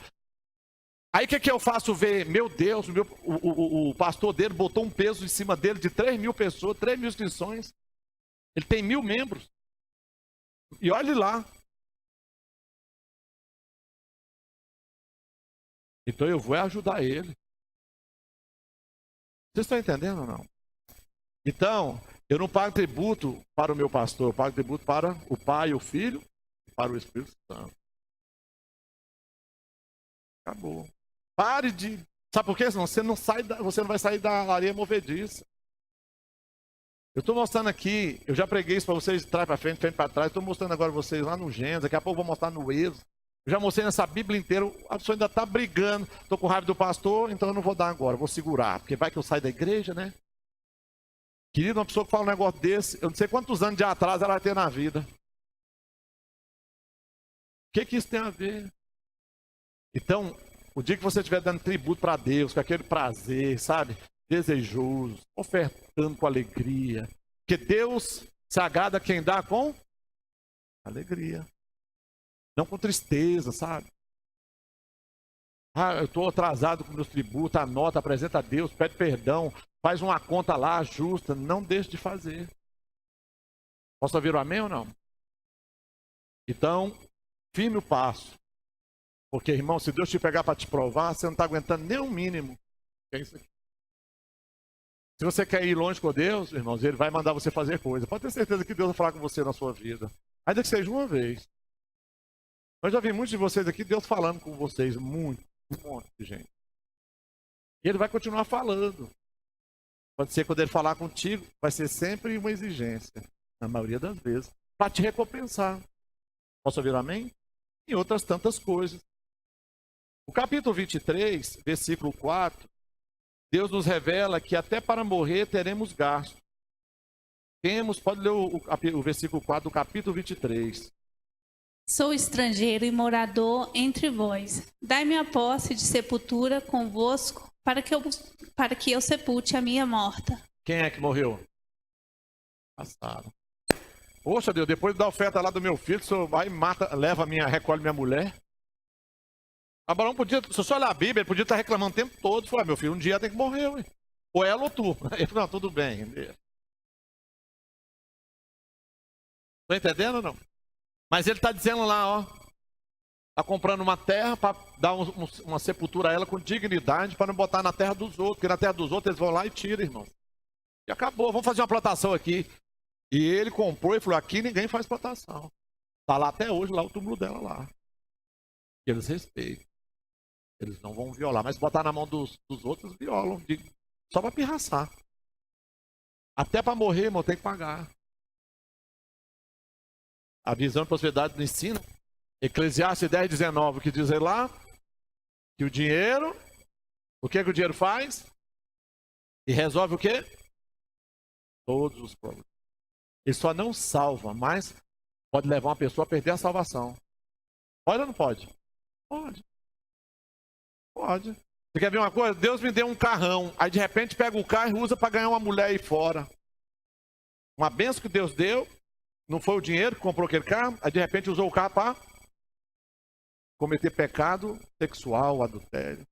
Aí o que eu faço ver? Meu Deus, o pastor dele botou um peso em cima dele de 3.000 pessoas, 3.000 inscrições. Ele tem 1.000 membros. E olhe lá. Então eu vou ajudar ele. Vocês estão entendendo ou não? Então, eu não pago tributo para o meu pastor, eu pago tributo para o Pai, o Filho e para o Espírito Santo. Acabou. Pare de... Sabe por quê? Senão você não vai sair da areia movediça. Eu estou mostrando aqui, eu já preguei isso para vocês de trás para frente, frente para trás. Estou mostrando agora vocês lá no Gênesis, daqui a pouco eu vou mostrar no Êxodo. Eu já mostrei nessa Bíblia inteira, a pessoa ainda está brigando. Estou com raiva do pastor, então eu não vou dar agora, vou segurar. Porque vai que eu saio da igreja, né? Querido, uma pessoa que fala um negócio desse, eu não sei quantos anos de atraso ela vai ter na vida. O que isso tem a ver? Então, o dia que você estiver dando tributo para Deus, com aquele prazer, sabe? Desejoso, ofertando com alegria. Porque Deus se agrada a quem dá com alegria. Não com tristeza, sabe? Ah, eu estou atrasado com meus tributos, anota, apresenta a Deus, pede perdão, faz uma conta lá, justa, não deixe de fazer. Posso ouvir o amém ou não? Então, firme o passo. Porque, irmão, se Deus te pegar para te provar, você não está aguentando nem o mínimo. É isso aqui. Se você quer ir longe com Deus, irmãos, Ele vai mandar você fazer coisa. Pode ter certeza que Deus vai falar com você na sua vida. Ainda que seja uma vez. Eu já vi muitos de vocês aqui, Deus falando com vocês, muito, um monte de gente. E Ele vai continuar falando. Pode ser quando Ele falar contigo, vai ser sempre uma exigência, na maioria das vezes, para te recompensar. Posso ouvir amém? E outras tantas coisas. O capítulo 23, versículo 4, Deus nos revela que até para morrer teremos gasto. Pode ler o versículo 4 do capítulo 23. Sou estrangeiro e morador entre vós. Dai-me a posse de sepultura convosco, para que eu sepulte a minha morta. Quem é que morreu? Passaram. Poxa Deus, depois da oferta lá do meu filho, o senhor vai e mata, recolhe minha mulher. Abraão podia, se você olhar a Bíblia, ele podia estar reclamando o tempo todo. Falou, meu filho, um dia tem que morrer, ué. Ou ela ou tu. Ele falou, não, tudo bem. Está entendendo ou não? Mas ele está dizendo lá, ó. Está comprando uma terra para dar uma sepultura a ela com dignidade, para não botar na terra dos outros. Porque na terra dos outros eles vão lá e tiram, irmão. E acabou, vamos fazer uma plantação aqui. E ele comprou e falou, aqui ninguém faz plantação. Está lá até hoje, lá o túmulo dela lá. E eles respeitam. Eles não vão violar, mas botar na mão dos outros, violam. Só para pirraçar. Até para morrer, irmão, tem que pagar. A visão de prosperidade nos ensina. Eclesiastes 10:19, que diz aí lá, que o dinheiro, o que o dinheiro faz? E resolve o quê? Todos os problemas. Ele só não salva, mas pode levar uma pessoa a perder a salvação. Pode ou não pode? Pode. Pode. Você quer ver uma coisa? Deus me deu um carrão, aí de repente pega o carro e usa para ganhar uma mulher aí fora. Uma benção que Deus deu, não foi o dinheiro que comprou aquele carro, aí de repente usou o carro para cometer pecado sexual, adultério.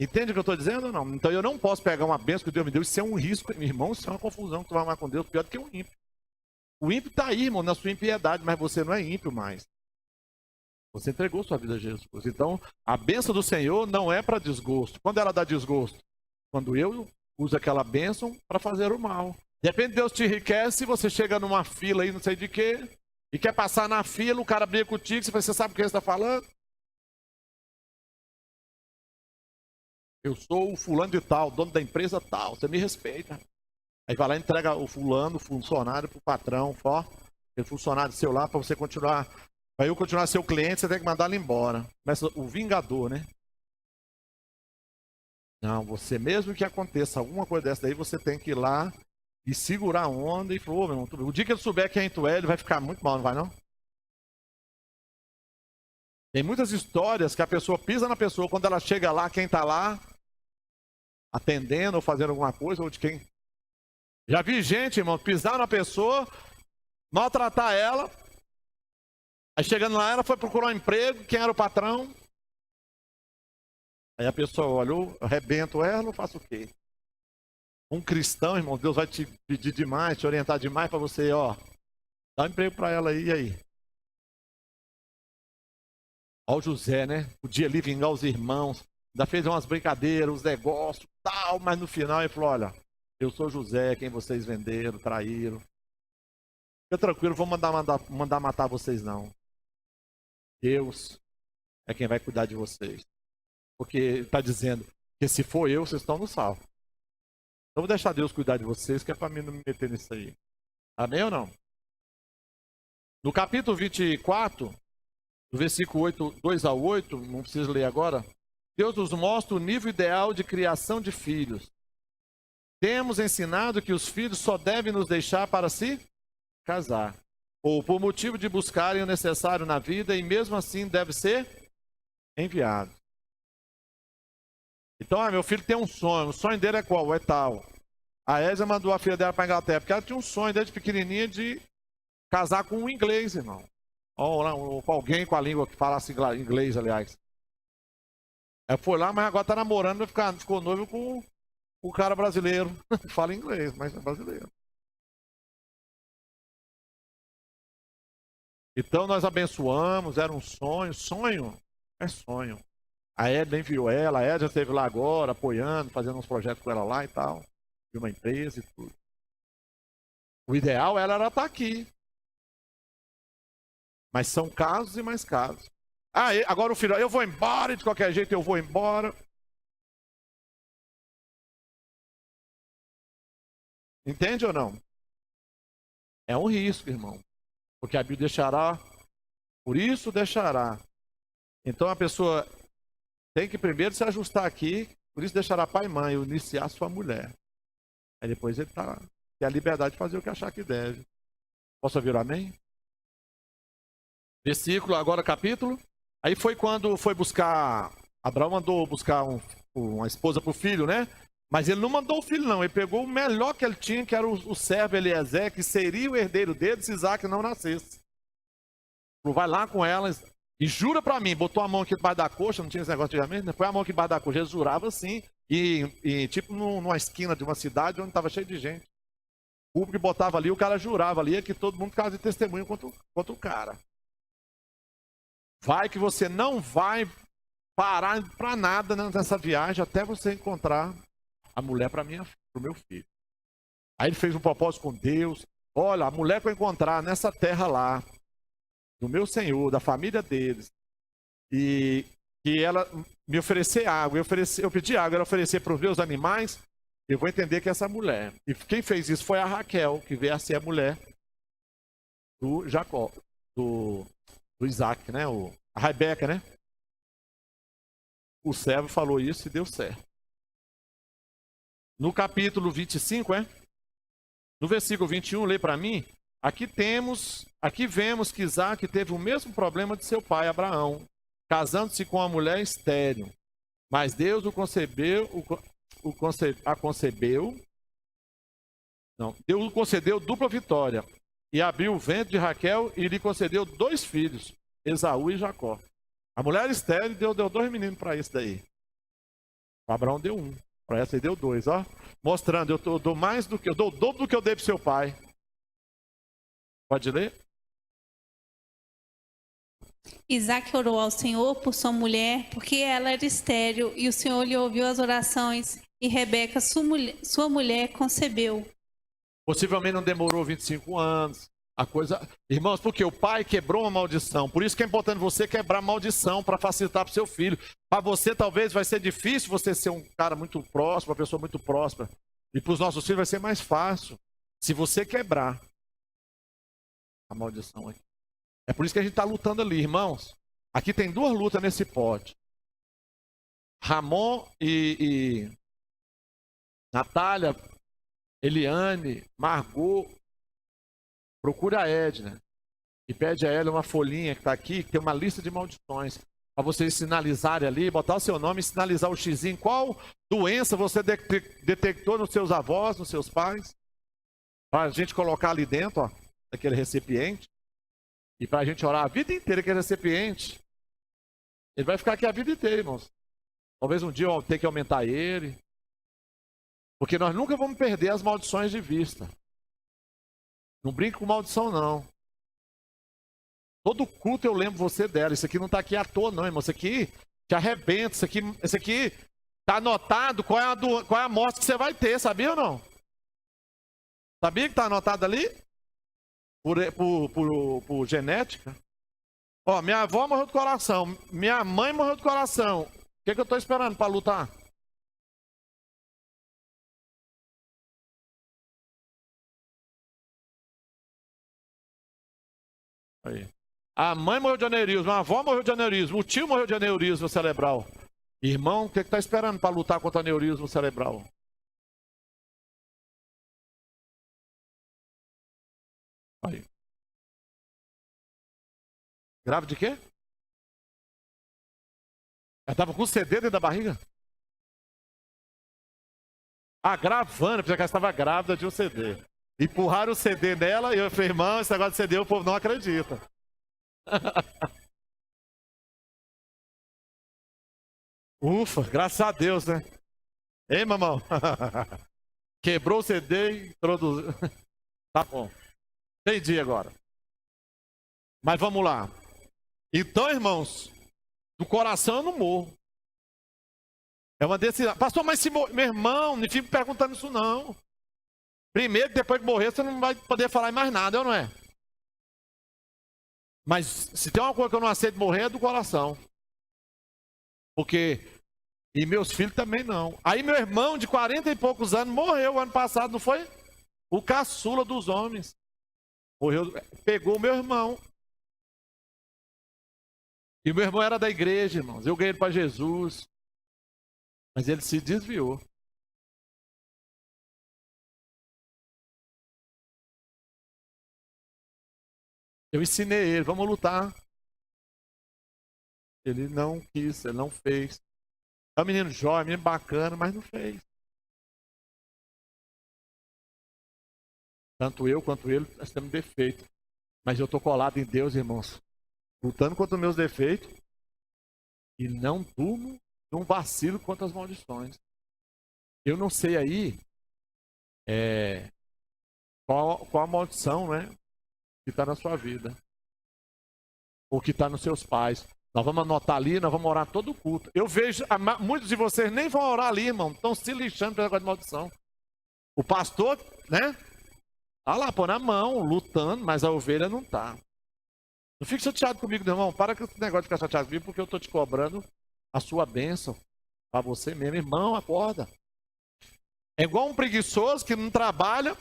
Entende o que eu estou dizendo ou não? Então eu não posso pegar uma benção que Deus me deu, isso é um risco, meu irmão, isso é uma confusão que tu vai amar com Deus, pior do que o ímpio. O ímpio está aí, irmão, na sua impiedade, mas você não é ímpio mais. Você entregou sua vida a Jesus. Então, a bênção do Senhor não é para desgosto. Quando ela dá desgosto? Quando eu uso aquela bênção para fazer o mal. De repente Deus te enriquece, você chega numa fila aí, não sei de quê, e quer passar na fila, o cara briga contigo, você sabe o que ele está falando? Eu sou o fulano de tal, dono da empresa tal, você me respeita. Aí vai lá e entrega o fulano, o funcionário para o patrão, aquele funcionário seu lá, para você continuar. Para eu continuar seu cliente, você tem que mandar ele embora. Começa o vingador, né? Não, você mesmo que aconteça alguma coisa dessa daí, você tem que ir lá e segurar a onda e falar, ô, meu irmão, o dia que ele souber quem tu é, ele vai ficar muito mal, não vai não? Tem muitas histórias que a pessoa pisa na pessoa, quando ela chega lá, quem está lá, atendendo ou fazendo alguma coisa, ou de quem. Já vi gente, irmão, pisar na pessoa, maltratar ela, aí chegando lá, ela foi procurar um emprego, quem era o patrão? Aí a pessoa olhou, eu arrebento ela, eu faço o quê? Um cristão, irmão, Deus vai te pedir demais, te orientar demais para você, ó, dá um emprego para ela aí, e aí? Olha o José, né? Podia ali vingar os irmãos, ainda fez umas brincadeiras, uns negócios, tal, mas no final ele falou, olha, eu sou José, quem vocês venderam, traíram. Fica tranquilo, vou mandar matar vocês não. Deus é quem vai cuidar de vocês. Porque ele está dizendo que se for eu, vocês estão no salvo. Então vou deixar Deus cuidar de vocês, que é para mim não me meter nisso aí. Amém ou não? No capítulo 24, do versículo 2 ao 8, não preciso ler agora, Deus nos mostra o nível ideal de criação de filhos. Temos ensinado que os filhos só devem nos deixar para se casar, ou por motivo de buscarem o necessário na vida, e mesmo assim deve ser enviado. Então, meu filho tem um sonho. O sonho dele é qual? É tal. A Ésia mandou a filha dela para a Inglaterra, porque ela tinha um sonho desde pequenininha de casar com um inglês, irmão. Ou com alguém com a língua que falasse inglês, aliás. Ela foi lá, mas agora está namorando, ficou noivo com o cara brasileiro. Fala inglês, mas é brasileiro. Então nós abençoamos, era um sonho. Sonho é sonho. A Edna enviou ela, a Edna esteve lá agora, apoiando, fazendo uns projetos com ela lá e tal. De uma empresa e tudo. O ideal era estar aqui. Mas são casos e mais casos. Agora o filho, eu vou embora, de qualquer jeito eu vou embora. Entende ou não? É um risco, irmão. Porque a Bíblia deixará, por isso deixará. Então a pessoa tem que primeiro se ajustar aqui, por isso deixará pai e mãe, iniciar sua mulher. Aí depois ele tem a liberdade de fazer o que achar que deve. Posso ouvir amém? Versículo, agora capítulo. Aí foi quando foi buscar, Abraão mandou buscar uma esposa para o filho, né? Mas ele não mandou o filho não, ele pegou o melhor que ele tinha, que era o servo Eliezer, que seria o herdeiro dele se Isaac não nascesse. Vai lá com ela e jura para mim, botou a mão aqui debaixo da coxa, não tinha esse negócio antigamente, né? Põe a mão aqui debaixo da coxa, ele jurava assim, e tipo numa esquina de uma cidade onde estava cheio de gente. O público botava ali, o cara jurava ali, que todo mundo ficava de testemunho contra o cara. Vai que você não vai parar para nada nessa viagem até você encontrar a mulher para o meu filho. Aí ele fez um propósito com Deus. Olha, a mulher que eu encontrar nessa terra lá, do meu Senhor, da família deles, e que ela me oferecer água, eu pedi água, ela oferecer para os meus animais, eu vou entender que é essa mulher. E quem fez isso foi a Raquel, que veio a ser a mulher do Jacó, do Isaac, né? A Rebeca, né? O servo falou isso e deu certo. No capítulo 25, no versículo 21, lê para mim. Aqui vemos que Isaac teve o mesmo problema de seu pai Abraão, casando-se com uma mulher estéril. Mas Deus o concebeu, Deus lhe concedeu dupla vitória. E abriu o ventre de Raquel e lhe concedeu 2 filhos, Esaú e Jacó. A mulher estéril deu 2 meninos para isso daí. O Abraão deu 1. Para essa ele deu 2, ó. Mostrando, eu dou mais do que eu dou o dobro do que eu dei para seu pai. Pode ler? Isaac orou ao Senhor por sua mulher, porque ela era estéril, e o Senhor lhe ouviu as orações, e Rebeca, sua mulher, concebeu. Possivelmente não demorou 25 anos. A coisa... Irmãos, porque o pai quebrou uma maldição. Por isso que é importante você quebrar a maldição para facilitar para o seu filho. Para você, talvez, vai ser difícil você ser um cara muito próximo, uma pessoa muito próspera. E para os nossos filhos vai ser mais fácil se você quebrar a maldição aqui. É por isso que a gente está lutando ali, irmãos. Aqui tem 2 lutas nesse pote. Ramon e Natália, Eliane, Margot, procura a Edna e pede a ela uma folhinha que está aqui, que tem uma lista de maldições, para vocês sinalizarem ali, botar o seu nome e sinalizar o xizinho, qual doença você detectou nos seus avós, nos seus pais, para a gente colocar ali dentro, ó, daquele recipiente, e para a gente orar a vida inteira aquele recipiente. Ele vai ficar aqui a vida inteira, irmãos. Talvez um dia eu tenha que aumentar ele. Porque nós nunca vamos perder as maldições de vista. Não brinque com maldição, não. Todo culto eu lembro você dela. Isso aqui não está aqui à toa, não, irmão. Isso aqui te arrebenta. Isso aqui está anotado qual é a morte que você vai ter, sabia ou não? Sabia que está anotado ali? Por genética. Ó, minha avó morreu do coração. Minha mãe morreu do coração. O que eu estou esperando para lutar? Aí. A mãe morreu de aneurisma, a avó morreu de aneurisma, o tio morreu de aneurisma cerebral. Irmão, o que está esperando para lutar contra aneurisma cerebral? Aí. Grávida de quê? Ela estava com CD dentro da barriga? Ah, gravando, porque ela estava grávida de um CD. Empurraram o CD nela e eu falei, irmão, esse negócio de CD o povo não acredita. Ufa, graças a Deus, né? Ei, mamão? Quebrou o CD e introduziu. Tá bom. Entendi agora. Mas vamos lá. Então, irmãos, do coração eu não morro. É uma decisão. Pastor, mas se meu irmão, não fica perguntando isso não. Primeiro, depois de morrer, você não vai poder falar mais nada, eu não é? Mas se tem uma coisa que eu não aceito morrer é do coração. Porque, e meus filhos também não. Aí meu irmão de 40 e poucos anos morreu ano passado, não foi? O caçula dos homens. Morreu, pegou o meu irmão. E meu irmão era da igreja, irmãos. Eu ganhei ele para Jesus. Mas ele se desviou. Eu ensinei ele, vamos lutar. Ele não quis, ele não fez. É um menino jovem, menino bacana, mas não fez. Tanto eu quanto ele, nós temos defeito. Mas eu estou colado em Deus, irmãos. Lutando contra os meus defeitos. E não durmo, não vacilo contra as maldições. Eu não sei aí qual a maldição, né? Que está na sua vida. Ou que está nos seus pais. Nós vamos anotar ali, nós vamos orar todo o culto. Eu vejo, muitos de vocês nem vão orar ali, irmão. Estão se lixando pela negócio de maldição. O pastor, né? Tá lá, põe na mão, lutando, mas a ovelha não tá. Não fique chateado comigo, meu irmão. Para com esse negócio de ficar chateado comigo, porque eu estou te cobrando a sua bênção para você mesmo. Irmão, acorda. É igual um preguiçoso que não trabalha.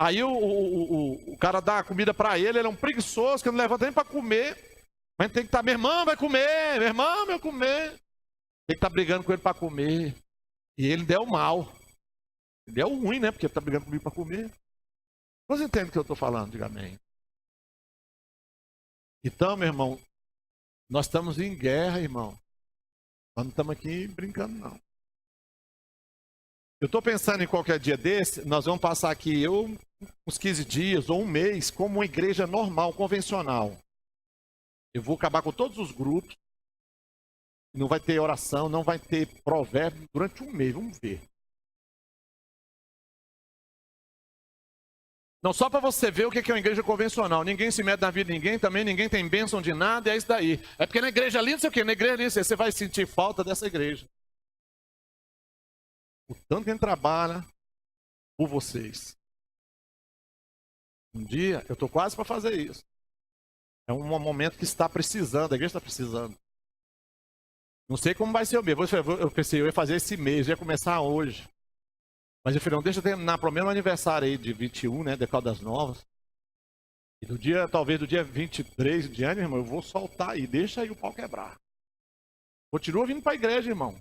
Aí o cara dá a comida para ele, ele é um preguiçoso que não levanta nem para comer. Mas tem que estar, meu irmão vai comer, meu irmão vai comer. Tem que estar brigando com ele para comer. E ele deu mal. Ele deu ruim, né? Porque ele está brigando comigo para comer. Vocês entendem o que eu estou falando? Diga amém. Então, meu irmão, nós estamos em guerra, irmão. Nós não estamos aqui brincando, não. Eu estou pensando em qualquer dia desse, nós vamos passar aqui uns 15 dias ou um mês como uma igreja normal, convencional. Eu vou acabar com todos os grupos. Não vai ter oração, não vai ter provérbio durante um mês. Vamos ver. Não, só para você ver o que é uma igreja convencional. Ninguém se mete na vida de ninguém, também ninguém tem bênção de nada, e é isso daí. É porque na igreja ali, não sei o quê, na igreja ali, você vai sentir falta dessa igreja. O tanto que a gente trabalha por vocês. Um dia, eu estou quase para fazer isso. É um momento que está precisando, a igreja está precisando. Não sei como vai ser o mês. Eu pensei, eu ia fazer esse mês, eu ia começar hoje. Mas eu falei, não, deixa eu terminar pelo menos o aniversário aí de 21, né, de Caldas Novas. E do dia, talvez do dia 23 em diante, irmão, eu vou soltar aí, deixa aí o pau quebrar. Continua vindo para a igreja, irmão.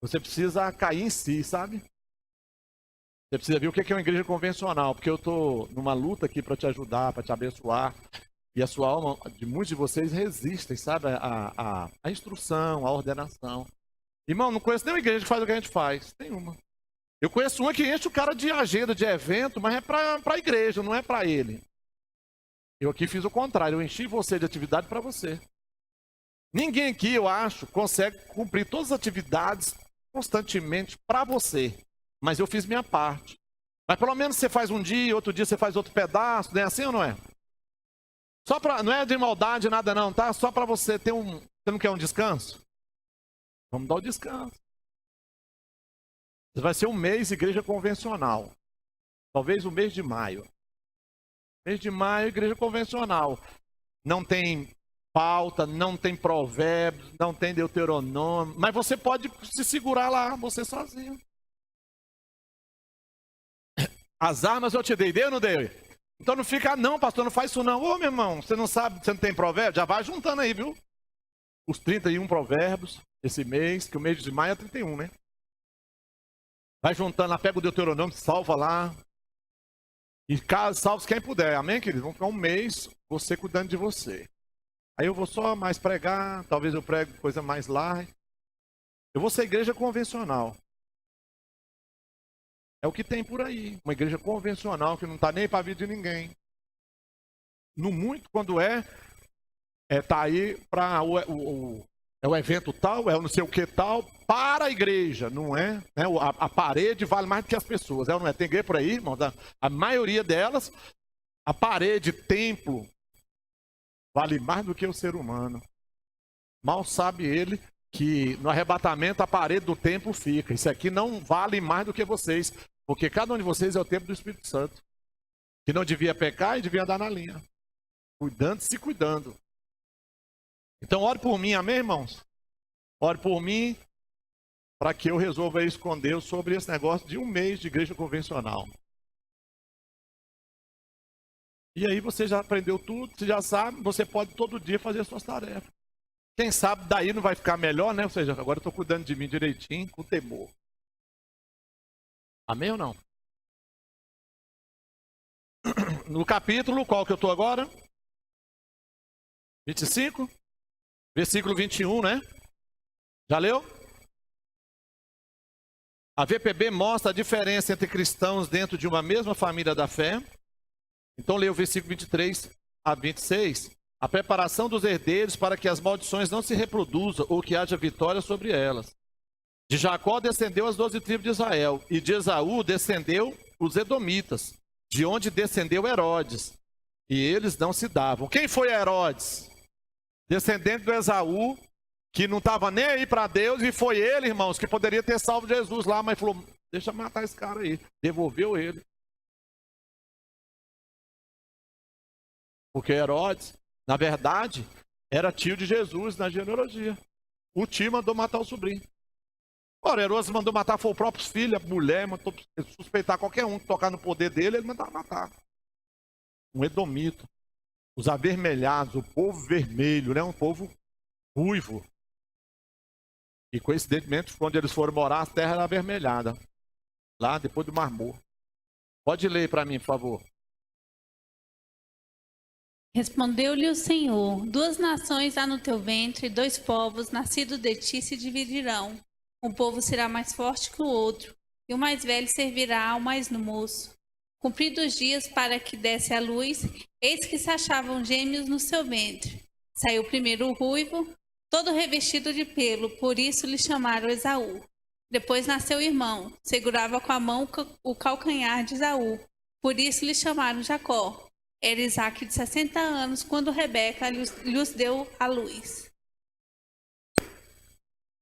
Você precisa cair em si, sabe? Você precisa ver o que é uma igreja convencional, porque eu estou numa luta aqui para te ajudar, para te abençoar. E a sua alma, de muitos de vocês, resistem, sabe? A instrução, a ordenação. Irmão, não conheço nenhuma igreja que faz o que a gente faz. Nenhuma. Eu conheço uma que enche o cara de agenda, de evento, mas é para a igreja, não é para ele. Eu aqui fiz o contrário, eu enchi você de atividade para você. Ninguém aqui, eu acho, consegue cumprir todas as atividades constantemente para você. Mas eu fiz minha parte. Mas pelo menos você faz um dia, outro dia você faz outro pedaço, não é assim ou não é? Só pra, não é de maldade nada não, tá? Só para você ter um... Você não quer um descanso? Vamos dar o descanso. Vai ser um mês igreja convencional. Talvez o mês de maio. Mês de maio, igreja convencional. Não tem pauta, não tem provérbios, não tem Deuteronômio. Mas você pode se segurar lá, você sozinho. As armas eu te dei ou não dei? Então não fica, não, pastor, não faz isso não. Ô, meu irmão, você não sabe, você não tem provérbio? Já vai juntando aí, viu? Os 31 provérbios esse mês, que o mês de maio é 31, né? Vai juntando lá, pega o Deuteronômio, salva lá. E salve quem puder, amém, querido? Vamos ficar um mês, você cuidando de você. Aí eu vou só mais pregar, talvez eu pregue coisa mais lá. Eu vou ser igreja convencional. É o que tem por aí. Uma igreja convencional que não está nem para a vida de ninguém. No muito, quando tá aí para o evento tal, é o não sei o que tal, para a igreja, não é? A parede vale mais do que as pessoas, não é? Tem igreja por aí, irmãos, a maioria delas, a parede, templo, vale mais do que o ser humano. Mal sabe ele que no arrebatamento a parede do templo fica. Isso aqui não vale mais do que vocês, porque cada um de vocês é o templo do Espírito Santo, que não devia pecar e devia andar na linha, cuidando, se cuidando. Então ore por mim, amém, irmãos? Ore por mim, para que eu resolva isso com Deus sobre esse negócio de um mês de igreja convencional. E aí você já aprendeu tudo, você já sabe, você pode todo dia fazer as suas tarefas. Quem sabe daí não vai ficar melhor, né? Ou seja, agora eu estou cuidando de mim direitinho, com temor. Amém ou não? No capítulo, qual que eu estou agora? 25? Versículo 21, né? Já leu? A VPB mostra a diferença entre cristãos dentro de uma mesma família da fé. Então leia o versículo 23 a 26. A preparação dos herdeiros para que as maldições não se reproduzam ou que haja vitória sobre elas. De Jacó descendeu as 12 tribos de Israel, e de Esaú descendeu os edomitas, de onde descendeu Herodes, e eles não se davam. Quem foi Herodes? Descendente do Esaú, que não estava nem aí para Deus, e foi ele, irmãos, que poderia ter salvo Jesus lá, mas falou, deixa matar esse cara aí, devolveu ele. Porque Herodes, na verdade, era tio de Jesus na genealogia. O tio mandou matar o sobrinho. Ora, Herodes mandou matar, foi o próprio filho, a mulher, mandou suspeitar qualquer um que tocar no poder dele, ele mandava matar. Um edomito. Os avermelhados, o povo vermelho, né? Um povo ruivo. E coincidentemente, quando eles foram morar, a terra era avermelhada. Lá depois do Mar Morto. Pode ler para mim, por favor. Respondeu-lhe o Senhor: 2 nações há no teu ventre, 2 povos nascidos de ti se dividirão. Um povo será mais forte que o outro, e o mais velho servirá ao mais moço. Cumpridos os dias para que desse à luz, eis que se achavam gêmeos no seu ventre. Saiu primeiro o ruivo, todo revestido de pelo, por isso lhe chamaram Esaú. Depois nasceu o irmão, segurava com a mão o calcanhar de Esaú, por isso lhe chamaram Jacó. Era Isaque de 60 anos, quando Rebeca lhes deu à luz.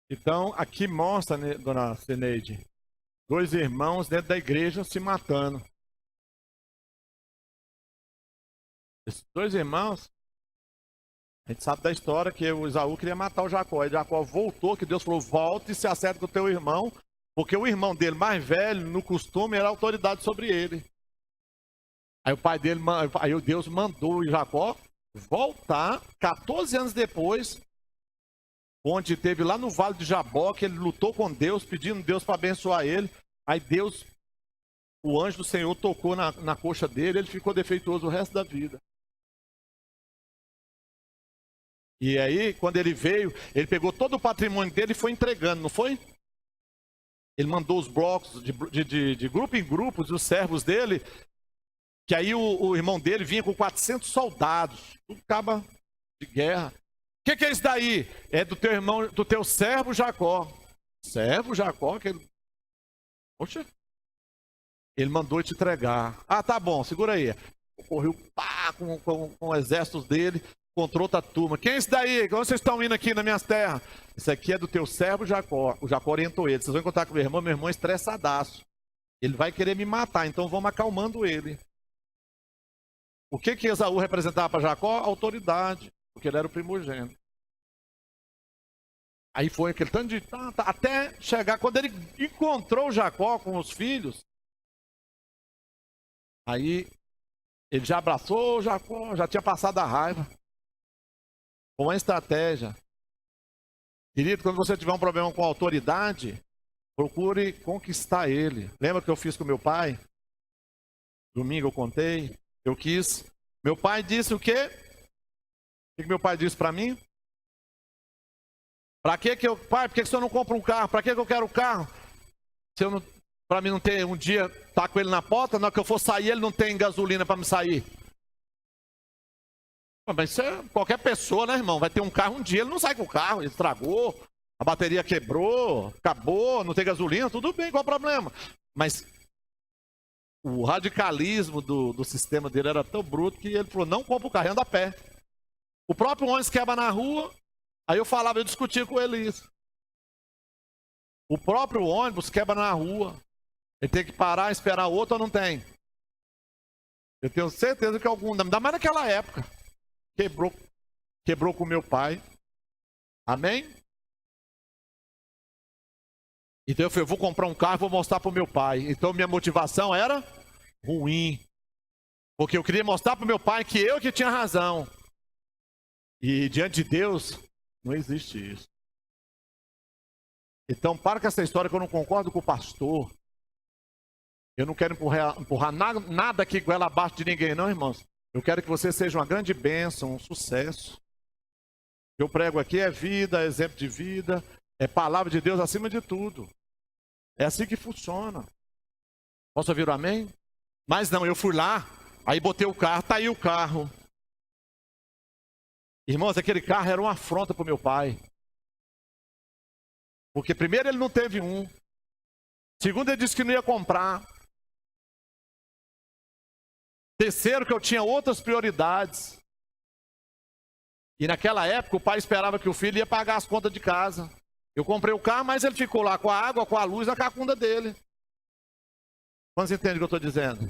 Então, aqui mostra, né, dona Ceneide, 2 irmãos dentro da igreja se matando. Esses 2 irmãos, a gente sabe da história que o Esaú queria matar o Jacó. E Jacó voltou, que Deus falou, volta e se acerta com o teu irmão, porque o irmão dele mais velho, no costume, era autoridade sobre ele. Aí o pai dele, aí Deus mandou o Jacó voltar 14 anos depois, onde teve lá no Vale de Jaboque, ele lutou com Deus, pedindo Deus para abençoar ele. Aí Deus, o anjo do Senhor tocou na coxa dele, ele ficou defeituoso o resto da vida. E aí, quando ele veio, ele pegou todo o patrimônio dele e foi entregando, não foi? Ele mandou os blocos de grupo em grupo, dos servos dele, que aí o irmão dele vinha com 400 soldados, tudo cabo de guerra. O que é isso daí? É do teu irmão, do teu servo Jacó. Servo Jacó? Poxa, ele mandou te entregar. Ah, tá bom, segura aí. Correu pá, com os exércitos dele, contra outra turma. Quem é isso daí? Onde vocês estão indo aqui nas minhas terras? Isso aqui é do teu servo Jacó. O Jacó orientou ele. Vocês vão encontrar com meu irmão é estressadaço. Ele vai querer me matar, então vamos acalmando ele. O que Esaú representava para Jacó? Autoridade, porque ele era o primogênito. Aí foi aquele tanto de... Até chegar, quando ele encontrou Jacó com os filhos, aí ele já abraçou Jacó, já tinha passado a raiva. Com uma estratégia. Querido, quando você tiver um problema com a autoridade, procure conquistar ele. Lembra que eu fiz com meu pai? Domingo eu contei. Eu quis. Meu pai disse o quê? O que meu pai disse para mim? Para que eu... Pai, por que o senhor não compra um carro? Para que eu quero o carro? Se eu não... Para mim não ter um dia, tá com ele na porta, na hora que eu for sair, ele não tem gasolina para me sair. Mas isso é qualquer pessoa, né, irmão? Vai ter um carro um dia, ele não sai com o carro, ele estragou, a bateria quebrou, acabou, não tem gasolina, tudo bem, qual o problema? Mas o radicalismo do sistema dele era tão bruto que ele falou, não compra o carro, anda a pé. O próprio ônibus quebra na rua, aí eu discutia com ele isso. O próprio ônibus quebra na rua, ele tem que parar, esperar outro ou não tem? Eu tenho certeza que algum, ainda mais naquela época, quebrou com meu pai. Amém? Então eu falei, eu vou comprar um carro e vou mostrar para o meu pai. Então minha motivação era ruim. Porque eu queria mostrar para o meu pai que eu que tinha razão. E diante de Deus, não existe isso. Então para com essa história que eu não concordo com o pastor. Eu não quero empurrar nada aqui com ela abaixo de ninguém, não, irmãos. Eu quero que você seja uma grande bênção, um sucesso. O que eu prego aqui é vida, é exemplo de vida, é palavra de Deus acima de tudo. É assim que funciona. Posso ouvir o amém? Mas não, eu fui lá, aí botei o carro, tá aí o carro. Irmãos, aquele carro era uma afronta para o meu pai. Porque primeiro ele não teve um. Segundo ele disse que não ia comprar. Terceiro, que eu tinha outras prioridades. E naquela época o pai esperava que o filho ia pagar as contas de casa. Eu comprei o carro, mas ele ficou lá com a água, com a luz, na cacunda dele. Quantos entendem o que eu estou dizendo?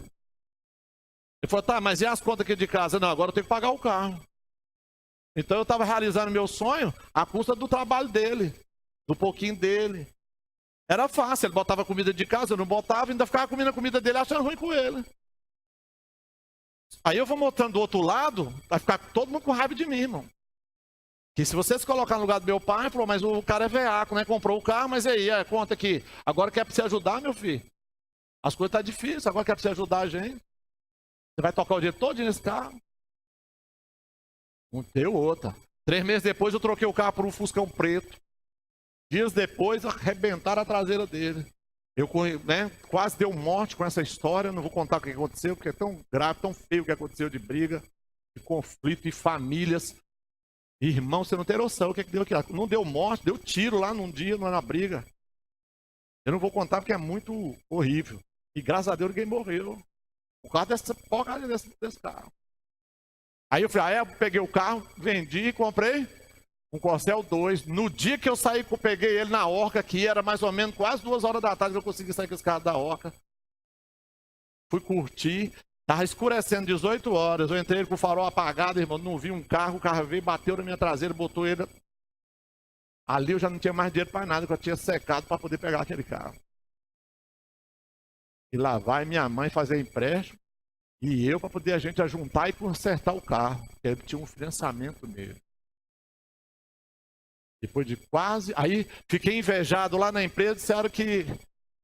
Ele falou, tá, mas e as contas aqui de casa? Não, agora eu tenho que pagar o carro. Então eu estava realizando meu sonho à custa do trabalho dele, do pouquinho dele. Era fácil, ele botava comida de casa, eu não botava, ainda ficava comendo a comida dele, achando ruim com ele. Aí eu vou mostrando do outro lado, vai ficar todo mundo com raiva de mim, irmão. Que se você se colocar no lugar do meu pai, falou, mas o cara é veaco, né? Comprou o carro, mas aí, conta aqui. Agora quer pra você ajudar, meu filho? As coisas estão difíceis, agora quer pra você ajudar a gente? Você vai tocar o dinheiro todo nesse carro? Não deu outra. 3 meses depois eu troquei o carro por um Fuscão preto. Dias depois arrebentaram a traseira dele. Eu quase deu morte com essa história. Não vou contar o que aconteceu, porque é tão grave, tão feio o que aconteceu de briga, de conflito, de famílias. Irmão, você não tem noção o que deu aqui. Não deu morte, deu tiro lá num dia, na briga. Eu não vou contar porque é muito horrível. E graças a Deus ninguém morreu. Por causa dessa porcaria desse carro. Aí eu falei, eu peguei o carro, vendi e comprei um Corcel 2. No dia que eu saí, eu peguei ele na Orca aqui, era mais ou menos quase 2 horas da tarde que eu consegui sair com esse carro da Orca. Fui curtir, estava escurecendo 18 horas, eu entrei com o farol apagado, irmão, não vi um carro, o carro veio, bateu na minha traseira, botou ele. Ali eu já não tinha mais dinheiro para nada, porque eu tinha secado para poder pegar aquele carro. E lá vai minha mãe fazer empréstimo, e eu para poder a gente ajuntar e consertar o carro, porque ele tinha um financiamento nele. Depois de quase... Aí fiquei invejado lá na empresa, disseram que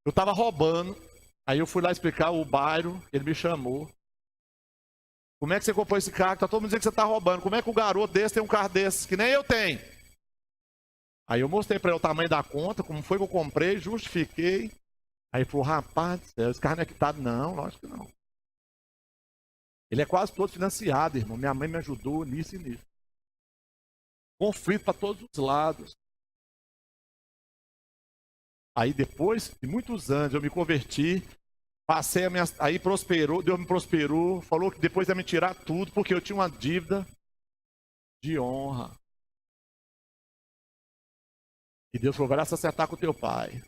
eu estava roubando. Aí eu fui lá explicar o bairro, ele me chamou. Como é que você comprou esse carro? Tá todo mundo dizendo que você está roubando. Como é que um garoto desse tem um carro desse, que nem eu tenho? Aí eu mostrei para ele o tamanho da conta, como foi que eu comprei, justifiquei. Aí ele falou, rapaz, esse carro não é quitado. Não, lógico que não. Ele é quase todo financiado, irmão. Minha mãe me ajudou nisso e nisso. Conflito para todos os lados. Aí depois de muitos anos eu me converti, passei aí prosperou, Deus me prosperou, falou que depois ia me tirar tudo, porque eu tinha uma dívida de honra. E Deus falou, vai lá se acertar com o teu pai.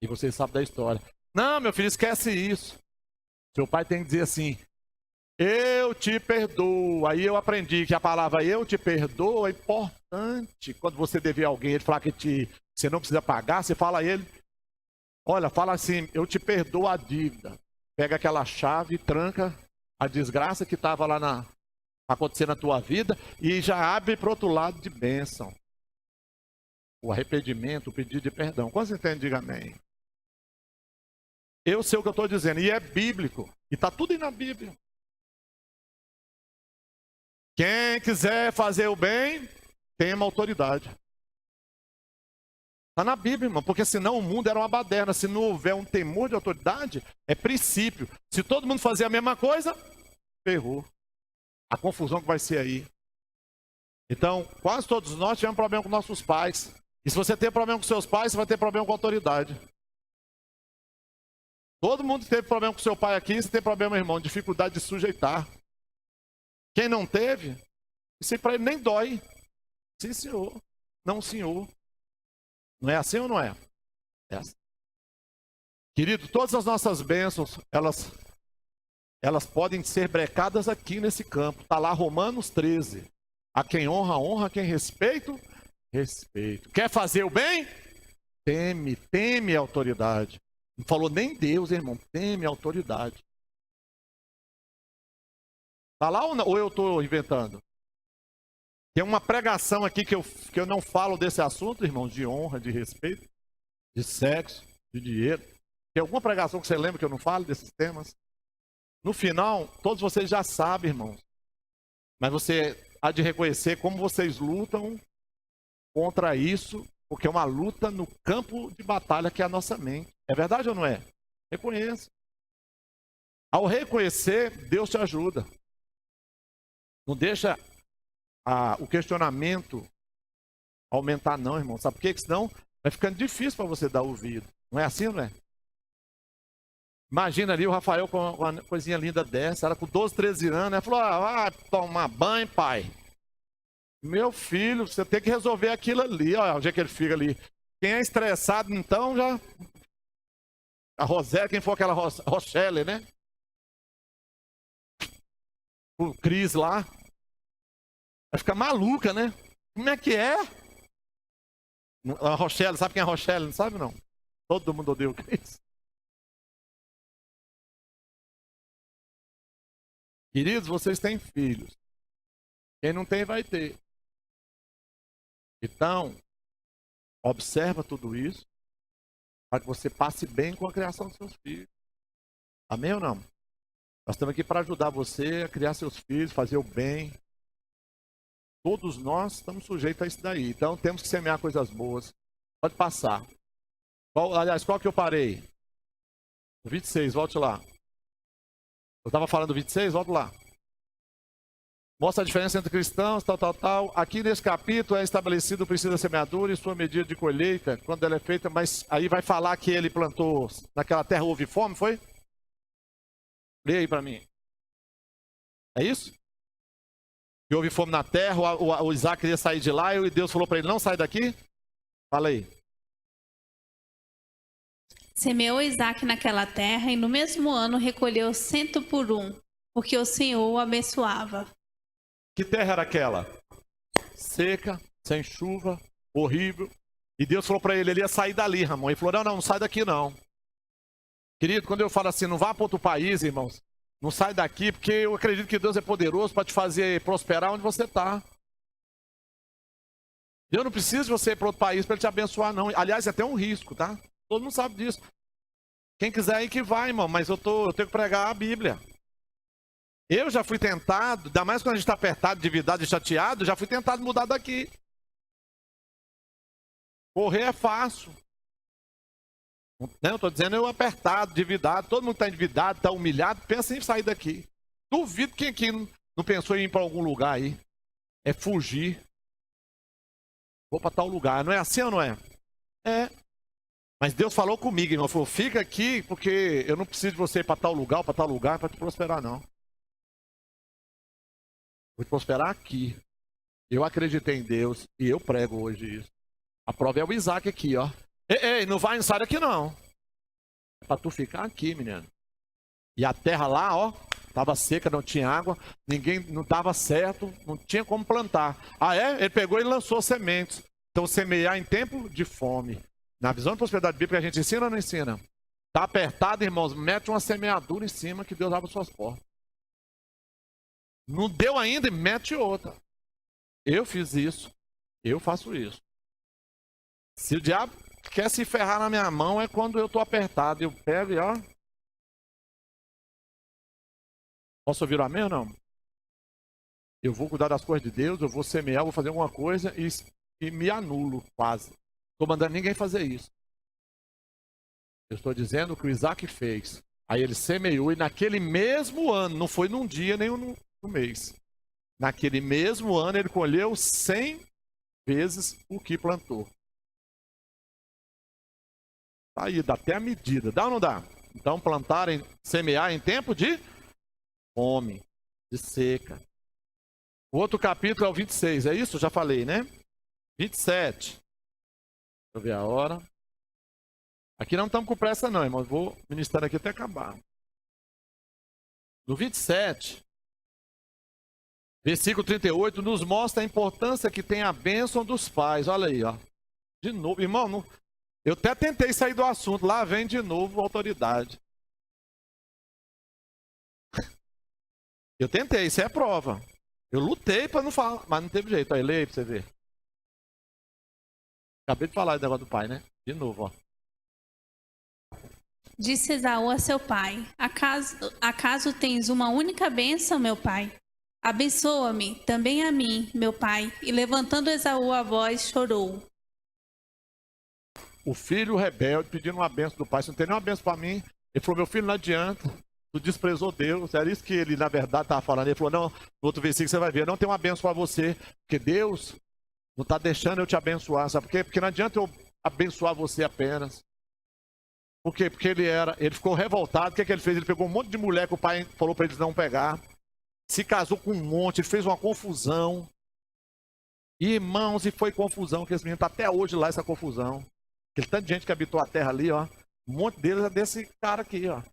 E vocês sabem da história. Não, meu filho, esquece isso. Seu pai tem que dizer assim, eu te perdoo. Aí eu aprendi que a palavra eu te perdoo é importante. Quando você dever a alguém, ele falar que você não precisa pagar, você fala a ele, olha, fala assim, eu te perdoo a dívida. Pega aquela chave e tranca a desgraça que estava lá acontecendo na tua vida e já abre para o outro lado de bênção. O arrependimento, o pedido de perdão. Quantos entendem? Diga amém. Eu sei o que eu estou dizendo, e é bíblico. E está tudo aí na Bíblia. Quem quiser fazer o bem, tem uma autoridade. Está na Bíblia, irmão, porque senão o mundo era uma baderna. Se não houver um temor de autoridade, é princípio. Se todo mundo fazer a mesma coisa, ferrou. A confusão que vai ser aí. Então, quase todos nós tivemos problema com nossos pais. E se você tem problema com seus pais, você vai ter problema com a autoridade. Todo mundo teve problema com seu pai aqui, você tem problema, irmão, dificuldade de sujeitar. Quem não teve, isso aí para ele nem dói. Sim, senhor. Não, senhor. Não é assim ou não é? É assim. Querido, todas as nossas bênçãos, elas podem ser brecadas aqui nesse campo. Está lá Romanos 13. A quem honra, honra. A quem respeito, respeito. Quer fazer o bem? Teme a autoridade. Não falou nem Deus, irmão. Teme a autoridade. Está lá ou eu estou inventando? Tem uma pregação aqui que eu não falo desse assunto, irmãos, de honra, de respeito, de sexo, de dinheiro. Tem alguma pregação que você lembra que eu não falo desses temas? No final, todos vocês já sabem, irmãos. Mas você há de reconhecer como vocês lutam contra isso, porque é uma luta no campo de batalha que é a nossa mente. É verdade ou não é? Reconheça. Ao reconhecer, Deus te ajuda. Não deixa o questionamento aumentar não, irmão. Sabe por quê? Porque senão vai ficando difícil para você dar ouvido. Não é assim, não é? Imagina ali o Rafael com uma coisinha linda dessa, ela com 12, 13 anos, ela falou, vai tomar banho, pai. Meu filho, você tem que resolver aquilo ali, olha o jeito que ele fica ali. Quem é estressado, então, já... A Rosé, quem for aquela Rochelle, né? O Cris lá. Vai ficar maluca, né? Como é que é? A Rochelle, sabe quem é a Rochelle? Não sabe, não? Todo mundo odeia o Cris. Queridos, vocês têm filhos. Quem não tem, vai ter. Então, observa tudo isso para que você passe bem com a criação dos seus filhos. Amém ou não? Nós estamos aqui para ajudar você a criar seus filhos, fazer o bem. Todos nós estamos sujeitos a isso daí. Então, temos que semear coisas boas. Pode passar. Aliás, qual que eu parei? O 26, volte lá. Eu estava falando do 26, volte lá. Mostra a diferença entre cristãos, tal. Aqui nesse capítulo é estabelecido o princípio da semeadura e sua medida de colheita, quando ela é feita, mas aí vai falar que ele plantou naquela terra, houve fome, foi? Leia aí para mim. É isso? Que houve fome na terra, o Isaac queria sair de lá e Deus falou para ele, não sai daqui? Fala aí. Semeou Isaac naquela terra e no mesmo ano recolheu 100 por 1, porque o Senhor o abençoava. Que terra era aquela? Seca, sem chuva, horrível. E Deus falou para ele ia sair dali, Ramon. Ele falou, não sai daqui não. Querido, quando eu falo assim, não vá para outro país, irmãos, não sai daqui, porque eu acredito que Deus é poderoso para te fazer prosperar onde você está. Eu não preciso de você ir para outro país para ele te abençoar, não. Aliás, é até um risco, tá? Todo mundo sabe disso. Quem quiser ir que vai, irmão, mas eu tenho que pregar a Bíblia. Eu já fui tentado, ainda mais quando a gente está apertado, endividado e chateado, já fui tentado mudar daqui. Correr é fácil. Não, estou dizendo eu apertado, endividado, todo mundo está endividado, está humilhado, pensa em sair daqui. Duvido quem aqui não pensou em ir para algum lugar aí. É fugir. Vou para tal lugar. Não é assim ou não é? É. Mas Deus falou comigo, irmão. Falou, fica aqui, porque eu não preciso de você ir para tal lugar, para te prosperar, não. Vou te prosperar aqui. Eu acreditei em Deus e eu prego hoje isso. A prova é o Isaac aqui, ó. Ei, não vai sair daqui, não. É para tu ficar aqui, menino. E a terra lá, ó, estava seca, não tinha água, ninguém não dava certo, não tinha como plantar. Ah, é? Ele pegou e lançou sementes. Então, semear em tempo de fome. Na visão de prosperidade bíblica, a gente ensina ou não ensina? Está apertado, irmãos, mete uma semeadura em cima que Deus abre suas portas. Não deu ainda, mete outra. Eu fiz isso, eu faço isso. Se o diabo quer se ferrar na minha mão, é quando eu estou apertado. Eu pego e ó. Posso ouvir o amém ou não? Eu vou cuidar das coisas de Deus, eu vou semear, vou fazer alguma coisa e me anulo quase. Estou mandando ninguém fazer isso. Eu estou dizendo o que o Isaac fez. Aí ele semeou e naquele mesmo ano, não foi num dia nem no mês. Naquele mesmo ano ele colheu 100 vezes o que plantou. Aí dá até a medida, dá ou não dá? Então semear em tempo de fome, de seca. O outro capítulo é o 26, é isso? Já falei, né? 27. Deixa eu ver a hora. Aqui não estamos com pressa não, irmão. Vou ministrar aqui até acabar. No 27, versículo 38, nos mostra a importância que tem a bênção dos pais. Olha aí, ó. De novo, irmão, eu até tentei sair do assunto. Lá vem de novo a autoridade. Eu tentei, isso é a prova. Eu lutei para não falar, mas não teve jeito. Aí, leia para você ver. Acabei de falar do negócio do pai, né? De novo, ó. Disse Esaú a seu pai, acaso tens uma única bênção, meu pai? Abençoa-me, também a mim, meu pai. E levantando Esaú a voz, chorou. O filho rebelde pedindo uma bênção do pai. Você não tem nenhuma bênção para mim? Ele falou, meu filho, não adianta. Tu desprezou Deus. Era isso que ele, na verdade, estava falando. Ele falou, não, no outro versículo você vai ver, não tem uma bênção para você. Porque Deus não está deixando eu te abençoar. Sabe por quê? Porque não adianta eu abençoar você apenas. Por quê? Porque ele ficou revoltado. O que ele fez? Ele pegou um monte de mulher que o pai falou para eles não pegar. Se casou com um monte, ele fez uma confusão. Irmãos, e foi confusão, que esse menino está até hoje lá, essa confusão. Aquele tanto de gente que habitou a terra ali, ó. Um monte deles é desse cara aqui, ó.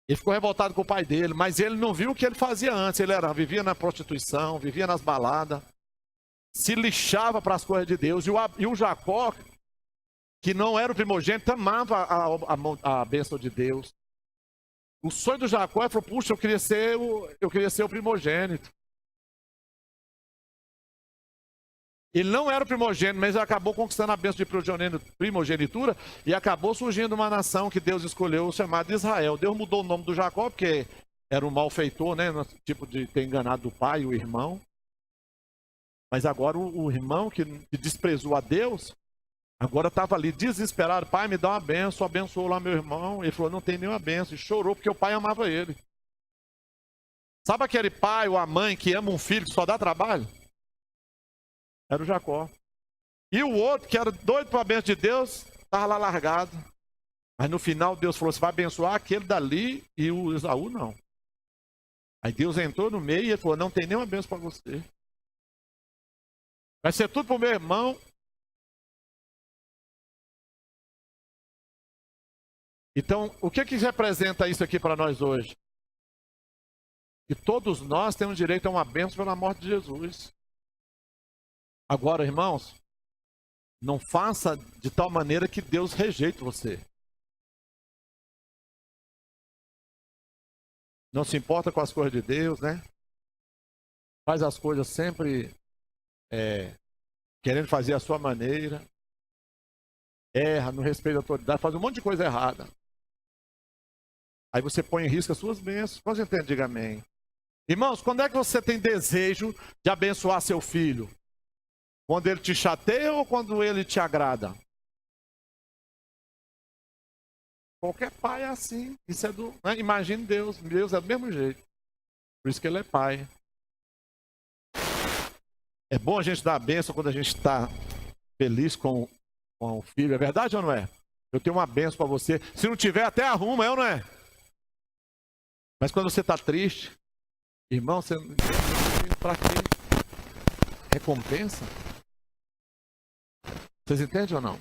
Ele ficou revoltado com o pai dele, mas ele não viu o que ele fazia antes. Ele vivia na prostituição, vivia nas baladas. se lixava para as coisas de Deus. E o Jacó, que não era o primogênito, amava a bênção de Deus. O sonho do Jacó é: puxa, eu queria ser o primogênito. Ele não era o primogênito, mas ele acabou conquistando a bênção de primogenitura e acabou surgindo uma nação que Deus escolheu, chamada Israel. Deus mudou o nome do Jacó porque era um malfeitor, né? Tipo de ter enganado o pai e o irmão. Mas agora o irmão que desprezou a Deus, agora estava ali desesperado: pai, me dá uma bênção. Abençoou lá meu irmão. Ele falou: não tem nenhuma bênção. E chorou porque o pai amava ele. Sabe aquele pai ou a mãe que ama um filho que só dá trabalho? Era o Jacó. E o outro, que era doido para a bênção de Deus, estava lá largado. Mas no final Deus falou: você vai abençoar aquele dali e o Esaú não. Aí Deus entrou no meio e ele falou: não tem nenhuma bênção para você. Vai ser tudo para o meu irmão. Então, o que representa isso aqui para nós hoje? Que todos nós temos direito a uma bênção pela morte de Jesus. Agora, irmãos, não faça de tal maneira que Deus rejeite você. Não se importa com as coisas de Deus, né? Faz as coisas sempre querendo fazer a sua maneira. Erra, não respeita a autoridade, faz um monte de coisa errada. Aí você põe em risco as suas bênçãos. Quando você entende, diga amém. Irmãos, quando é que você tem desejo de abençoar seu filho? Quando ele te chateia ou quando ele te agrada? Qualquer pai é assim. Isso é né? Imagine Deus. Deus é do mesmo jeito. Por isso que ele é pai. É bom a gente dar a bênção quando a gente está feliz com o filho. É verdade ou não é? Eu tenho uma bênção para você. Se não tiver, até arruma, ou não é? Mas quando você está triste, irmão, você não tem para quê? Recompensa? Vocês entendem ou não?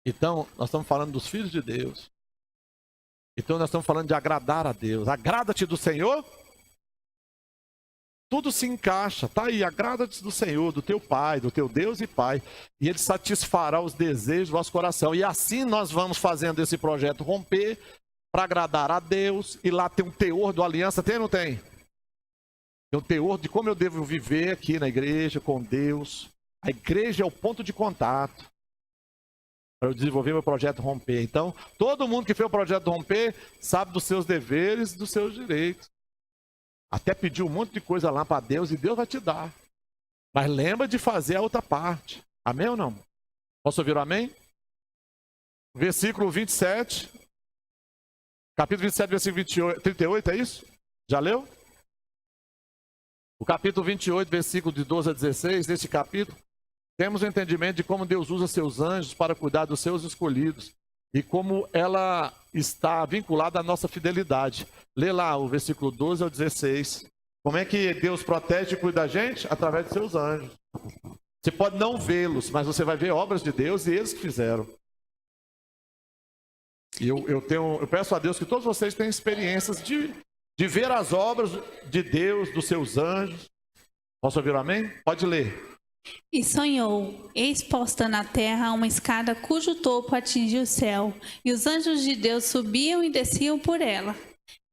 Então, nós estamos falando dos filhos de Deus. Então, nós estamos falando de agradar a Deus. Agrada-te do Senhor. Tudo se encaixa. Tá aí, agrada-te do Senhor, do teu Pai, do teu Deus e Pai. E Ele satisfará os desejos do nosso coração. E assim nós vamos fazendo esse projeto romper para agradar a Deus. E lá tem um teor da aliança. Tem ou não tem? Tem um teor de como eu devo viver aqui na igreja, com Deus. A igreja é o ponto de contato para eu desenvolver meu projeto Romper. Então, todo mundo que fez o projeto Romper sabe dos seus deveres e dos seus direitos. Até pedir um monte de coisa lá para Deus e Deus vai te dar. Mas lembra de fazer a outra parte. Amém ou não? Posso ouvir o amém? Versículo 27. Capítulo 27, versículo 38, é isso? Já leu? O capítulo 28, versículo de 12 a 16, neste capítulo, temos o entendimento de como Deus usa seus anjos para cuidar dos seus escolhidos e como ela está vinculada à nossa fidelidade. Lê lá o versículo 12 ao 16. Como é que Deus protege e cuida da gente? Através de seus anjos. Você pode não vê-los, mas você vai ver obras de Deus e eles que fizeram. E eu peço a Deus que todos vocês tenham experiências de ver as obras de Deus, dos seus anjos. Posso ouvir o amém? Pode ler. E sonhou, eis posta na terra uma escada cujo topo atingia o céu, e os anjos de Deus subiam e desciam por ela.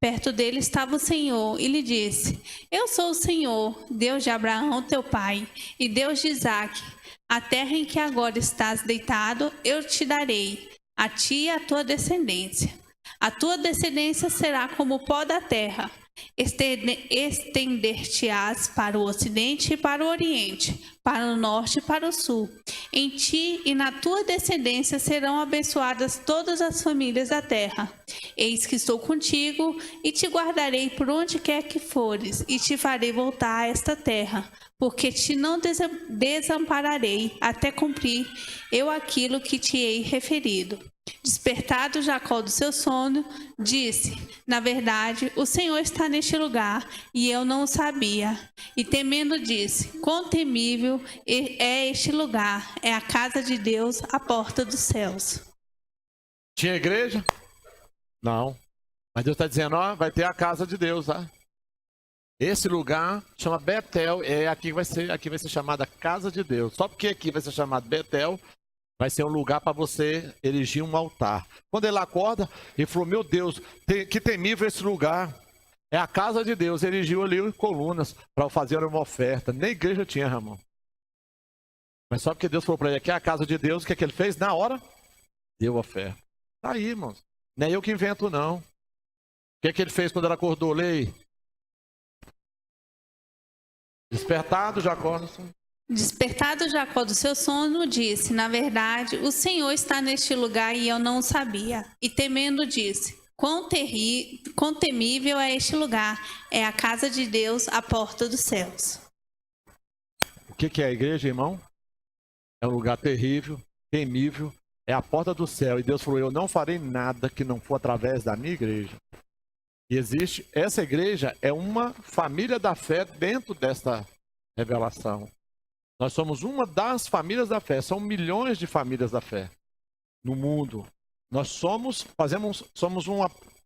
Perto dele estava o Senhor, e lhe disse: Eu sou o Senhor, Deus de Abraão, teu pai, e Deus de Isaque. A terra em que agora estás deitado, eu te darei, a ti e a tua descendência. A tua descendência será como o pó da terra. Estender-te-ás para o ocidente e para o oriente, para o norte e para o sul. Em ti e na tua descendência serão abençoadas todas as famílias da terra. Eis que estou contigo e te guardarei por onde quer que fores, e te farei voltar a esta terra, porque te não desampararei até cumprir eu aquilo que te hei referido. Despertado Jacó do seu sono, disse: Na verdade, o Senhor está neste lugar, e eu não o sabia. E temendo disse: Quão temível é este lugar, é a casa de Deus, a porta dos céus. Tinha igreja? Não. Mas Deus está dizendo, ó, vai ter a casa de Deus, tá? Esse lugar chama Betel, aqui vai ser chamada Casa de Deus. Só porque aqui vai ser chamado Betel, vai ser um lugar para você erigir um altar. Quando ele acorda, ele falou, meu Deus, que temível esse lugar. É a casa de Deus. Ele erigiu ali colunas para fazer uma oferta. Nem igreja tinha, Ramon. Mas só porque Deus falou para ele, aqui é a casa de Deus, o que, é que ele fez? Na hora, deu oferta. Tá aí, irmãos. Não é eu que invento, não. O que é que ele fez quando ele acordou? Lei. Despertado, Jacó. Despertado Jacó do seu sono, disse: na verdade, o Senhor está neste lugar e eu não o sabia. E temendo, disse: quão temível é este lugar! É a casa de Deus, a porta dos céus. O que é a igreja, irmão? É um lugar terrível, temível, é a porta do céu. E Deus falou, eu não farei nada que não for através da minha igreja. E existe, essa igreja é uma família da fé dentro desta revelação. Nós somos uma das famílias da fé, são milhões de famílias da fé no mundo. Nós somos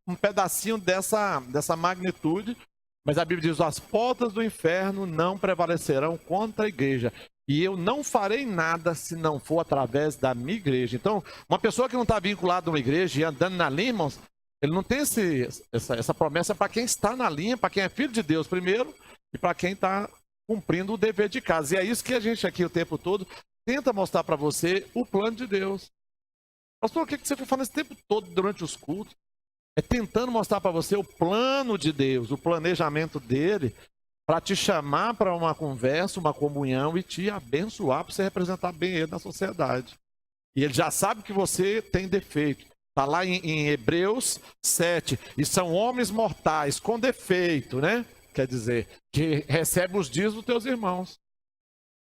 um pedacinho dessa magnitude, mas a Bíblia diz, as portas do inferno não prevalecerão contra a igreja. E eu não farei nada se não for através da minha igreja. Então, uma pessoa que não está vinculada a uma igreja e andando na linha, irmãos, ele não tem essa promessa para quem está na linha, para quem é filho de Deus primeiro e para quem está cumprindo o dever de casa. E é isso que a gente aqui o tempo todo tenta mostrar para você o plano de Deus. Pastor, o que você foi falando esse tempo todo durante os cultos? É tentando mostrar para você o plano de Deus, o planejamento dele, para te chamar para uma conversa, uma comunhão e te abençoar para você representar bem ele na sociedade. E ele já sabe que você tem defeito. Está lá em Hebreus 7. E são homens mortais com defeito, né? Quer dizer, que recebe os dias dos teus irmãos.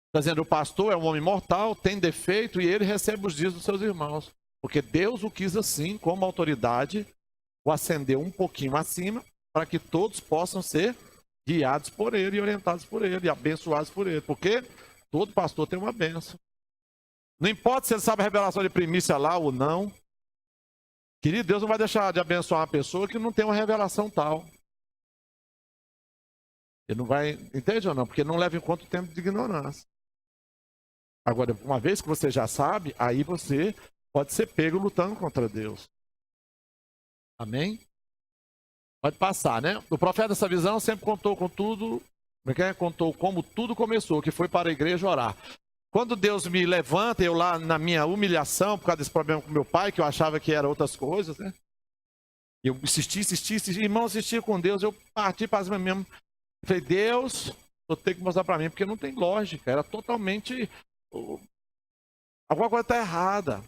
Está dizendo, o pastor é um homem mortal, tem defeito e ele recebe os dias dos seus irmãos. Porque Deus o quis assim, como autoridade, o acendeu um pouquinho acima, para que todos possam ser guiados por ele e orientados por ele, e abençoados por ele. Porque todo pastor tem uma bênção. Não importa se ele sabe a revelação de primícia lá ou não. Querido, Deus não vai deixar de abençoar uma pessoa que não tem uma revelação tal. Ele não vai, entende ou não? Porque não leva em conta o tempo de ignorância. Agora, uma vez que você já sabe, aí você pode ser pego lutando contra Deus. Amém? Pode passar, né? O profeta dessa visão sempre contou com tudo, contou como tudo começou, que foi para a igreja orar. Quando Deus me levanta, eu lá na minha humilhação, por causa desse problema com meu pai, que eu achava que era outras coisas, né? Eu insisti, irmão, assisti com Deus, eu parti para cima mesmo. Falei, Deus, vou ter que mostrar para mim, porque não tem lógica, era totalmente... Alguma coisa está errada.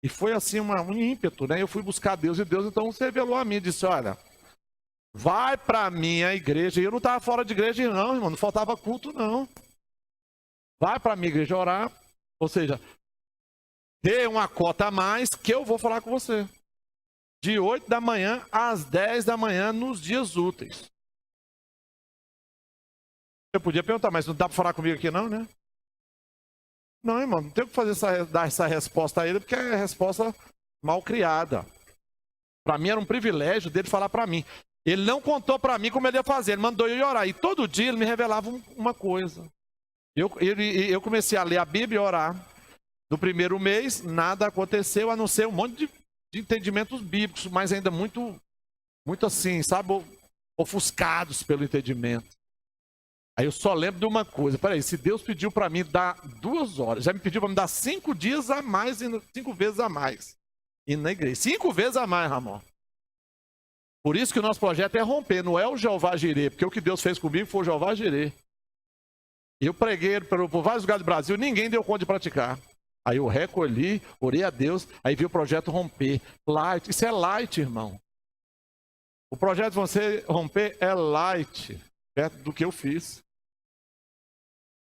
E foi assim um ímpeto, né? Eu fui buscar Deus e Deus então se revelou a mim, disse, olha, vai para a minha igreja. E eu não estava fora de igreja não, irmão, não faltava culto não. Vai para a minha igreja orar, ou seja, dê uma cota a mais que eu vou falar com você. De 8 da manhã às 10 da manhã nos dias úteis. Eu podia perguntar, mas não dá para falar comigo aqui não, né? Não, irmão, não tem que dar essa resposta a ele, porque é resposta mal criada. Para mim era um privilégio dele falar para mim. Ele não contou para mim como ele ia fazer, ele mandou eu ir orar. E todo dia ele me revelava uma coisa. Eu comecei a ler a Bíblia e orar. No primeiro mês, nada aconteceu, a não ser um monte de entendimentos bíblicos, mas ainda muito assim, sabe, ofuscados pelo entendimento. Aí eu só lembro de uma coisa, peraí, se Deus pediu para mim dar 2 horas, já me pediu para me dar 5 dias a mais, 5 vezes a mais, e na igreja, 5 vezes a mais, Ramon. Por isso que o nosso projeto é romper, não é o Jeová Jirê, porque o que Deus fez comigo foi o Jeová Jirê. Eu preguei por vários lugares do Brasil, ninguém deu conta de praticar. Aí eu recolhi, orei a Deus, aí vi o projeto romper. Light, isso é light, irmão. O projeto de você romper é light, perto do que eu fiz.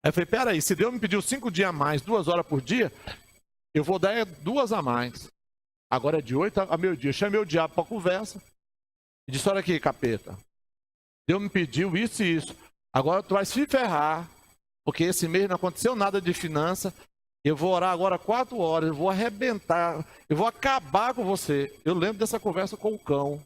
Aí eu falei, peraí, se Deus me pediu 5 dias a mais, 2 horas por dia, eu vou dar 2 a mais. Agora é de 8 a meio-dia. Chamei o diabo para conversa. E disse, olha aqui, capeta. Deus me pediu isso e isso. Agora tu vai se ferrar. Porque esse mês não aconteceu nada de finança. Eu vou orar agora 4 horas. Eu vou arrebentar. Eu vou acabar com você. Eu lembro dessa conversa com o cão.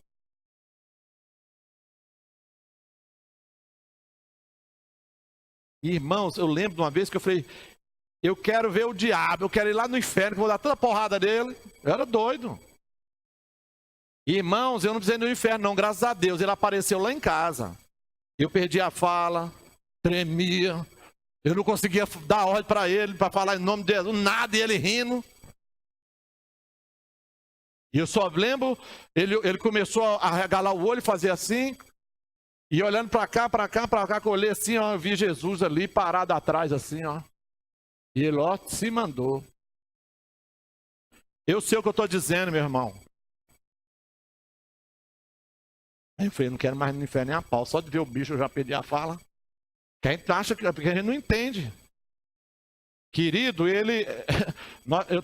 Irmãos, eu lembro de uma vez que eu falei, eu quero ver o diabo, eu quero ir lá no inferno, que eu vou dar toda a porrada dele. Eu era doido. Irmãos, eu não precisei ir no inferno não, graças a Deus, ele apareceu lá em casa. Eu perdi a fala, tremia, eu não conseguia dar ordem para ele, para falar em nome de Jesus, nada, e ele rindo. E eu só lembro, ele começou a regalar o olho, fazer assim, e olhando para cá, que eu olhei assim, ó, eu vi Jesus ali parado atrás, assim, ó. E ele, ó, se mandou. Eu sei o que eu estou dizendo, meu irmão. Aí eu falei, não quero mais no inferno nem a pau. Só de ver o bicho eu já perdi a fala. Que a gente acha que porque a gente não entende. Querido, ele.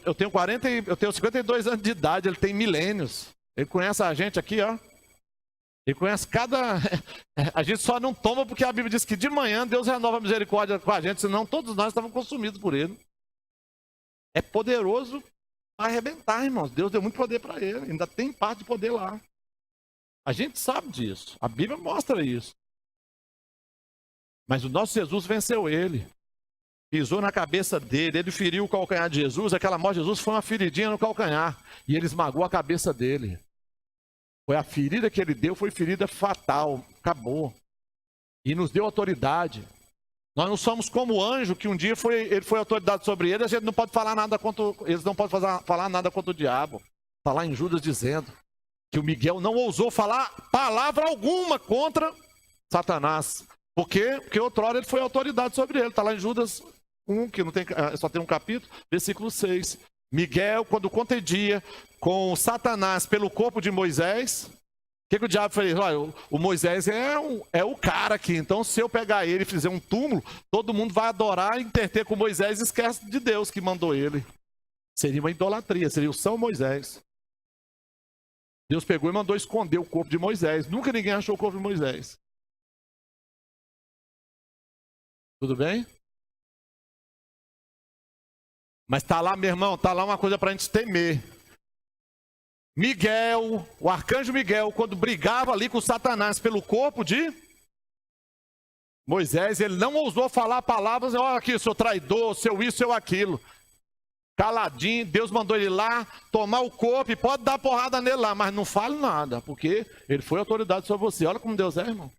Eu tenho 52 anos de idade, ele tem milênios. Ele conhece a gente aqui, ó. Ele conhece cada. A gente só não toma porque a Bíblia diz que de manhã Deus renova a misericórdia com a gente, senão todos nós estávamos consumidos por ele. É poderoso para arrebentar, irmãos. Deus deu muito poder para ele. Ainda tem parte de poder lá. A gente sabe disso. A Bíblia mostra isso. Mas o nosso Jesus venceu ele. Pisou na cabeça dele. Ele feriu o calcanhar de Jesus. Aquela morte de Jesus foi uma feridinha no calcanhar. E ele esmagou a cabeça dele. Foi a ferida que ele deu, foi ferida fatal. Acabou. E nos deu autoridade. Nós não somos como o anjo, que um dia ele foi autoridade sobre ele. A gente não pode falar nada contra. Eles não podem falar nada contra o diabo. Está lá em Judas dizendo que o Miguel não ousou falar palavra alguma contra Satanás. Por quê? Porque outrora ele foi autoridade sobre ele. Está lá em Judas 1, que não tem, só tem um capítulo, versículo 6. Miguel, quando contendia com Satanás pelo corpo de Moisés, o que o diabo fez? Olha, o Moisés é o cara aqui, então se eu pegar ele e fizer um túmulo, todo mundo vai adorar e interter com Moisés e esquece de Deus que mandou ele. Seria uma idolatria, seria o São Moisés. Deus pegou e mandou esconder o corpo de Moisés. Nunca ninguém achou o corpo de Moisés. Tudo bem? Mas está lá, meu irmão, está lá uma coisa para a gente temer. Miguel, o arcanjo Miguel, quando brigava ali com Satanás pelo corpo de Moisés, ele não ousou falar palavras, olha aqui, seu traidor, seu isso, seu aquilo. Caladinho, Deus mandou ele lá tomar o corpo e pode dar porrada nele lá, mas não fale nada, porque ele foi autoridade sobre você. Olha como Deus é, irmão.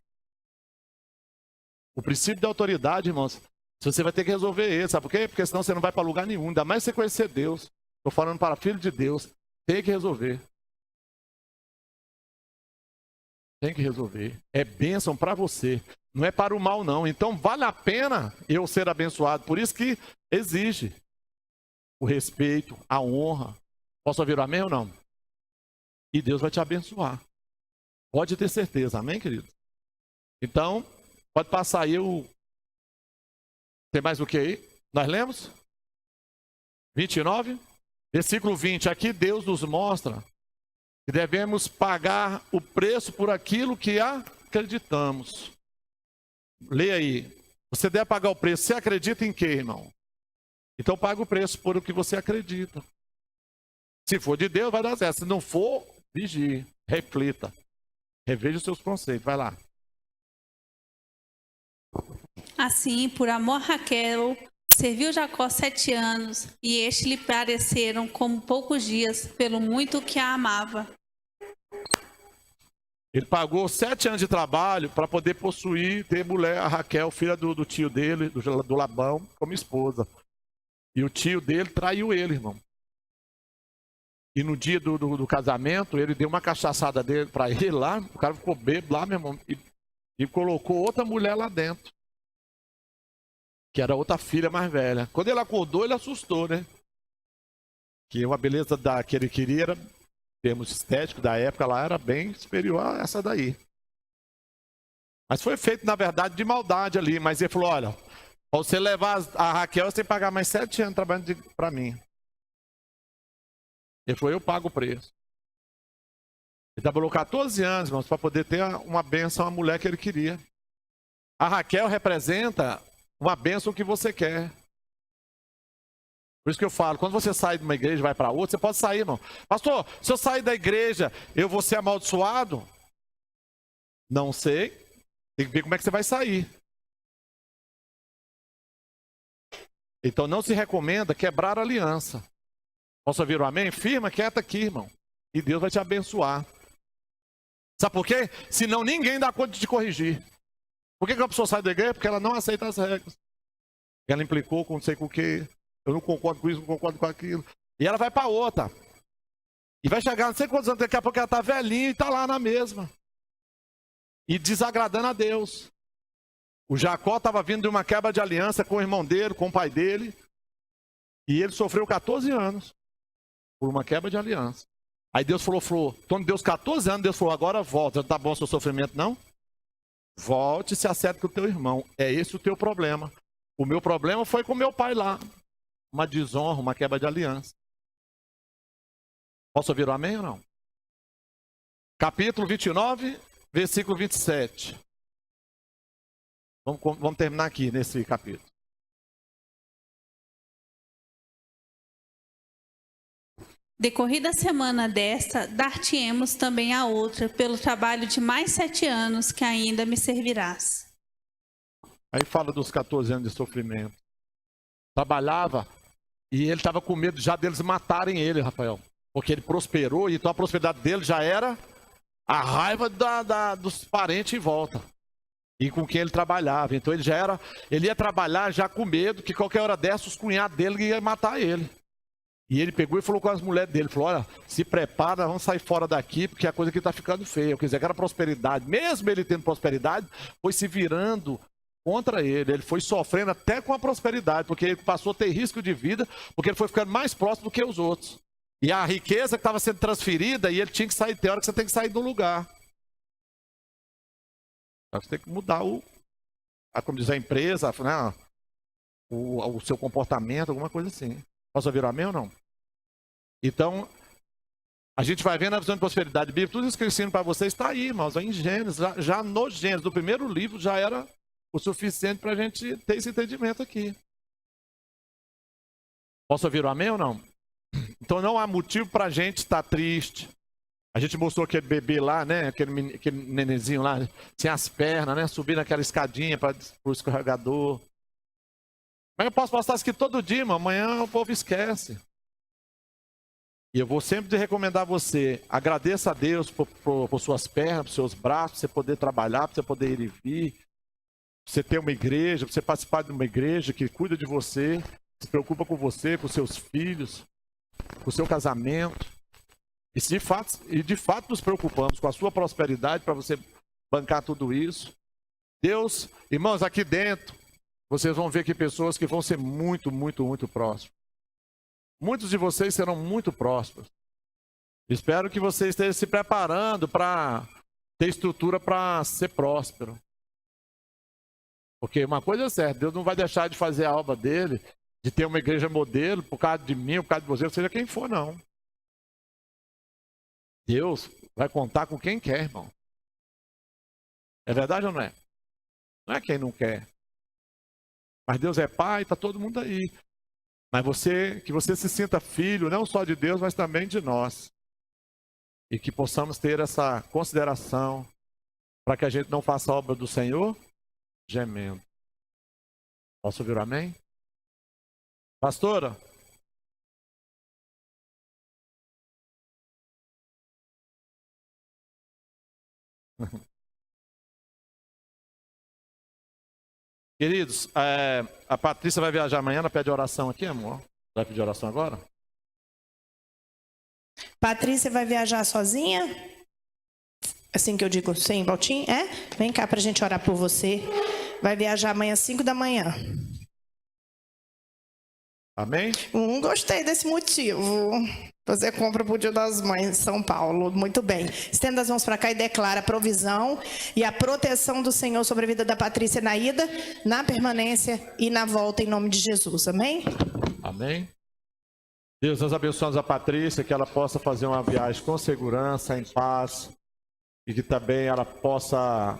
O princípio da autoridade, irmãos, você vai ter que resolver ele, sabe por quê? Porque senão você não vai para lugar nenhum, ainda mais você conhecer Deus. Estou falando para filho de Deus, tem que resolver. Tem que resolver. É bênção para você, não é para o mal não. Então vale a pena eu ser abençoado, por isso que exige o respeito, a honra. Posso ouvir o amém ou não? E Deus vai te abençoar. Pode ter certeza, amém, querido? Então, pode passar aí o... Tem mais o que aí? Nós lemos? 29? Versículo 20. Aqui Deus nos mostra que devemos pagar o preço por aquilo que acreditamos. Leia aí. Você deve pagar o preço. Você acredita em quê, irmão? Então paga o preço por o que você acredita. Se for de Deus, vai dar certo. Se não for, vigie, reflita. Reveja os seus conceitos. Vai lá. Assim, por amor a Raquel, serviu Jacó 7 anos, e este lhe pareceram como poucos dias, pelo muito que a amava. Ele pagou 7 anos de trabalho para poder possuir, ter mulher, a Raquel, filha do tio dele, do Labão, como esposa. E o tio dele traiu ele, irmão. E no dia do casamento, ele deu uma cachaçada dele para ele lá, o cara ficou bêbado lá, meu irmão, e colocou outra mulher lá dentro. Que era outra filha mais velha. Quando ele acordou, ele assustou, né? Que uma beleza que ele queria, era, em termos estéticos da época, lá era bem superior a essa daí. Mas foi feito, na verdade, de maldade ali. Mas ele falou, olha, para você levar a Raquel, você tem que pagar mais 7 anos trabalhando para mim. Ele falou, eu pago o preço. Ele trabalhou 14 anos, irmãos, para poder ter uma bênção à mulher que ele queria. A Raquel representa uma bênção que você quer. Por isso que eu falo, quando você sai de uma igreja e vai para outra, você pode sair, irmão. Pastor, se eu sair da igreja, eu vou ser amaldiçoado? Não sei. Tem que ver como é que você vai sair. Então não se recomenda quebrar a aliança. Posso ouvir o amém? Firma, quieta aqui, irmão. E Deus vai te abençoar. Sabe por quê? Senão ninguém dá conta de te corrigir. Por que a pessoa sai da igreja? Porque ela não aceita as regras. Ela implicou com não sei com o quê. Eu não concordo com isso, não concordo com aquilo. E ela vai para outra. E vai chegar não sei quantos anos, daqui a pouco ela está velhinha e está lá na mesma. E desagradando a Deus. O Jacó estava vindo de uma quebra de aliança com o irmão dele, com o pai dele. E ele sofreu 14 anos por uma quebra de aliança. Aí Deus falou, quando Deus 14 anos, Deus falou, agora volta. Não tá bom o seu sofrimento, não? Volte e se acerte com o teu irmão. É esse o teu problema. O meu problema foi com meu pai lá. Uma desonra, uma quebra de aliança. Posso ouvir o amém ou não? Capítulo 29, versículo 27. Vamos terminar aqui nesse capítulo. Decorrida a semana desta, dar-te-emos também a outra, pelo trabalho de mais 7 anos que ainda me servirás. Aí fala dos 14 anos de sofrimento. Trabalhava e ele estava com medo já deles matarem ele, Rafael. Porque ele prosperou e então a prosperidade dele já era a raiva dos parentes em volta. E com quem ele trabalhava. Então ele ia trabalhar já com medo que qualquer hora dessa os cunhados dele iam matar ele. E ele pegou e falou com as mulheres dele, falou, olha, se prepara, vamos sair fora daqui, porque a coisa aqui está ficando feia. Quer dizer, que era prosperidade. Mesmo ele tendo prosperidade, foi se virando contra ele. Ele foi sofrendo até com a prosperidade, porque ele passou a ter risco de vida, porque ele foi ficando mais próximo do que os outros. E a riqueza que estava sendo transferida, e ele tinha que sair, tem hora que você tem que sair do lugar. Você tem que mudar como diz a empresa, né, o seu comportamento, alguma coisa assim. Posso ouvir o amém ou não? Então, a gente vai vendo a visão de prosperidade bíblica. Tudo isso que eu ensino para vocês está aí, irmãos. Em Gênesis, já no Gênesis, do primeiro livro, já era o suficiente para a gente ter esse entendimento aqui. Posso ouvir o amém ou não? Então, não há motivo para a gente estar triste. A gente mostrou aquele bebê lá, né? Aquele nenenzinho lá, sem as pernas, né? Subindo aquela escadinha para o escorregador. Mas eu posso postar isso aqui todo dia, irmão. Amanhã o povo esquece. E eu vou sempre recomendar a você, agradeça a Deus por suas pernas, por seus braços, para você poder trabalhar, para você poder ir e vir, para você ter uma igreja, para você participar de uma igreja que cuida de você, se preocupa com você, com seus filhos, com o seu casamento. E de fato nos preocupamos com a sua prosperidade para você bancar tudo isso. Deus, irmãos, aqui dentro, vocês vão ver que pessoas que vão ser muito, muito, muito próximas. Muitos de vocês serão muito prósperos. Espero que vocês estejam se preparando para ter estrutura para ser próspero. Porque uma coisa é certa, Deus não vai deixar de fazer a obra dele, de ter uma igreja modelo, por causa de mim, por causa de você, seja quem for, não. Deus vai contar com quem quer, irmão. É verdade ou não é? Não é quem não quer. Mas Deus é pai, está todo mundo aí. Mas que você se sinta filho, não só de Deus, mas também de nós. E que possamos ter essa consideração para que a gente não faça a obra do Senhor gemendo. Posso ouvir amém? Pastora? Queridos, a Patrícia vai viajar amanhã, ela pede oração aqui, amor? Vai pedir oração agora? Patrícia vai viajar sozinha? Assim que eu digo, sem voltinha? Vem cá pra gente orar por você. Vai viajar amanhã às 5 da manhã. Amém? Gostei desse motivo. Fazer compra pro Dia das Mães em São Paulo. Muito bem. Estenda as mãos para cá e declara a provisão e a proteção do Senhor sobre a vida da Patrícia na ida, na permanência e na volta, em nome de Jesus. Amém? Amém. Deus, nós abençoamos a Patrícia, que ela possa fazer uma viagem com segurança, em paz, e que também ela possa,